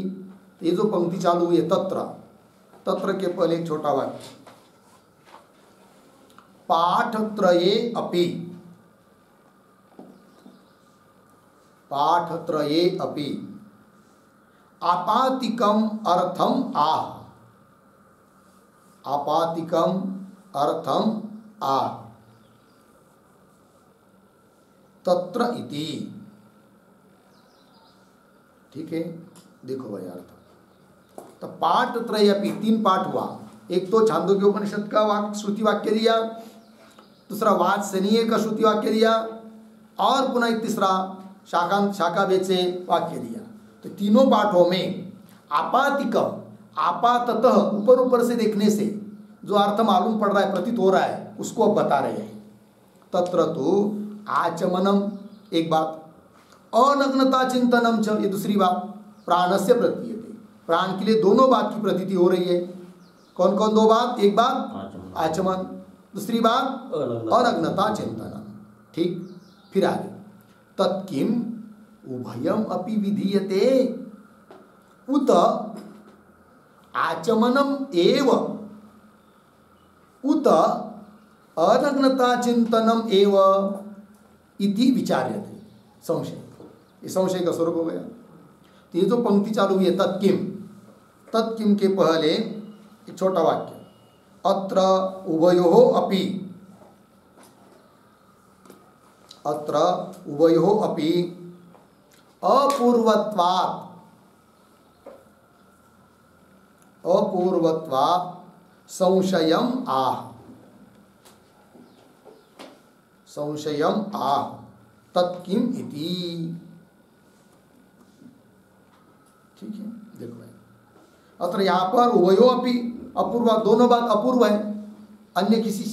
ये जो पंक्ति चालू हुई है तत्र, तत्र के पहले एक छोटा वाक्य, पाठत्रये अपि, पाठत्रये अपि आपातिकम अर्थम आह, आपातिकम अर्थम आह तत्र इति। ठीक है, देखो भाई अर्थ। तो पाठ त्रय अपि, तीन पाठ हुआ। एक तो छांदोग्य उपनिषद का वाक्य श्रुति वाक्य दिया, दूसरा वात्सनीय का श्रुति वाक्य दिया, और पुनः एक तीसरा शाखा भेद से वाक्य दिया। तो तीनों पाठों में आपातिकम, आपाततः ऊपर ऊपर से देखने से जो अर्थ मालूम पड़ रहा है, प्रतीत हो रहा है, उसको अब बता रहे हैं। तत्र तो आचमनम एक बात, अनग्नता चिंतनम च ये दूसरी बात, प्राणस्य प्रतीयते, प्राण के लिए दोनों बात की प्रतीति हो रही है। कौन कौन दो बात? एक बात आचमन, दूसरी बात अनग्नता चिंतनम। ठीक, फिर आगे तत्किम उभयम अपि विधीयते उत आचमनम एव उत अनग्नता चिंतनम एव इति विचार्यते। संशय, ये संशय का स्वरूप हो गया। तो ये जो पंक्ति चालू हुई है तत्किम, तत्किम के पहले एक छोटा वाक्य, अत्र उभयोः अपि, अत्र उभयोः अपि अपूर्वत्वात्, अपूर्वत्वात् संशयम आह, संशयम आह तत्किम इति। ठीक है, देखो भाई, अत्र यहाँ पर उभयो अपि, अपूर्व, दोनों बात अपूर्व है, अन्य किसी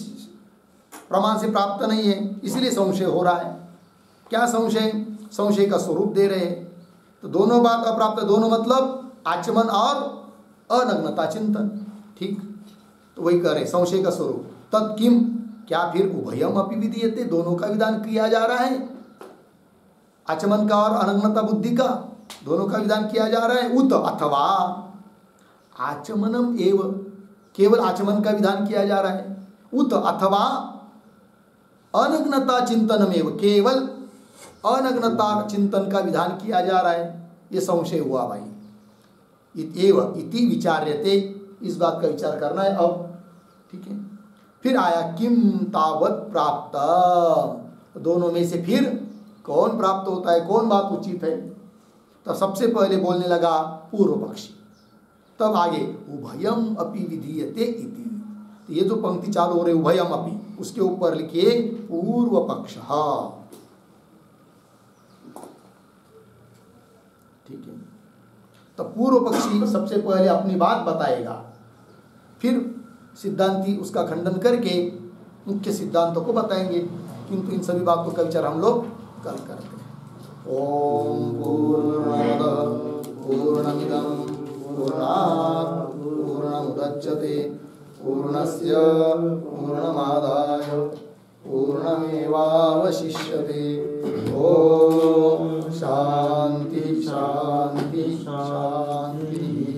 प्रमाण से प्राप्त नहीं है, इसलिए संशय हो रहा है। क्या संशय? संशय का स्वरूप दे रहे हैं। तो दोनों बात अप्राप्त, दोनों मतलब आचमन और अनग्नता चिंतन। ठीक, तो वही कह रहे संशय का स्वरूप। तत्किम, क्या फिर उभयम अपि विधीयते, दोनों का विधान किया जा रहा है, आचमन का और अनग्नता बुद्धि का, दोनों का विधान किया जा रहा है। उत अथवा आचमनम एव, केवल आचमन का विधान किया जा रहा है। उत अथवा अनग्नता चिंतनम एव, केवल अनग्नता चिंतन का विधान किया जा रहा है। ये संशय हुआ भाई। एव इति विचार्यते, इस बात का विचार करना है अब। ठीक है, फिर आया किम तावत प्राप्त, दोनों में से फिर कौन प्राप्त होता है, कौन बात उचित है। तो सबसे पहले बोलने लगा पूर्व पक्षी, तब आगे उभयम अपि विधीयते इति। तो ये जो पंक्ति चालू हो रही उभयम अपि, उसके ऊपर लिखिए पूर्व पक्ष। ठीक है, तो पूर्व पक्षी सबसे पहले अपनी बात बताएगा, फिर सिद्धांती उसका खंडन करके मुख्य सिद्धांतों को बताएंगे। किंतु इन सभी बातों का विचार हम लोग कल करते हैं। ओम पूर्णमदः पूर्णमिदं पूर्णात् पूर्णमुदच्यते पूर्णस्य पूर्णमादाय पूर्णमेवावशिष्यते। ओम शांति शांति शांति।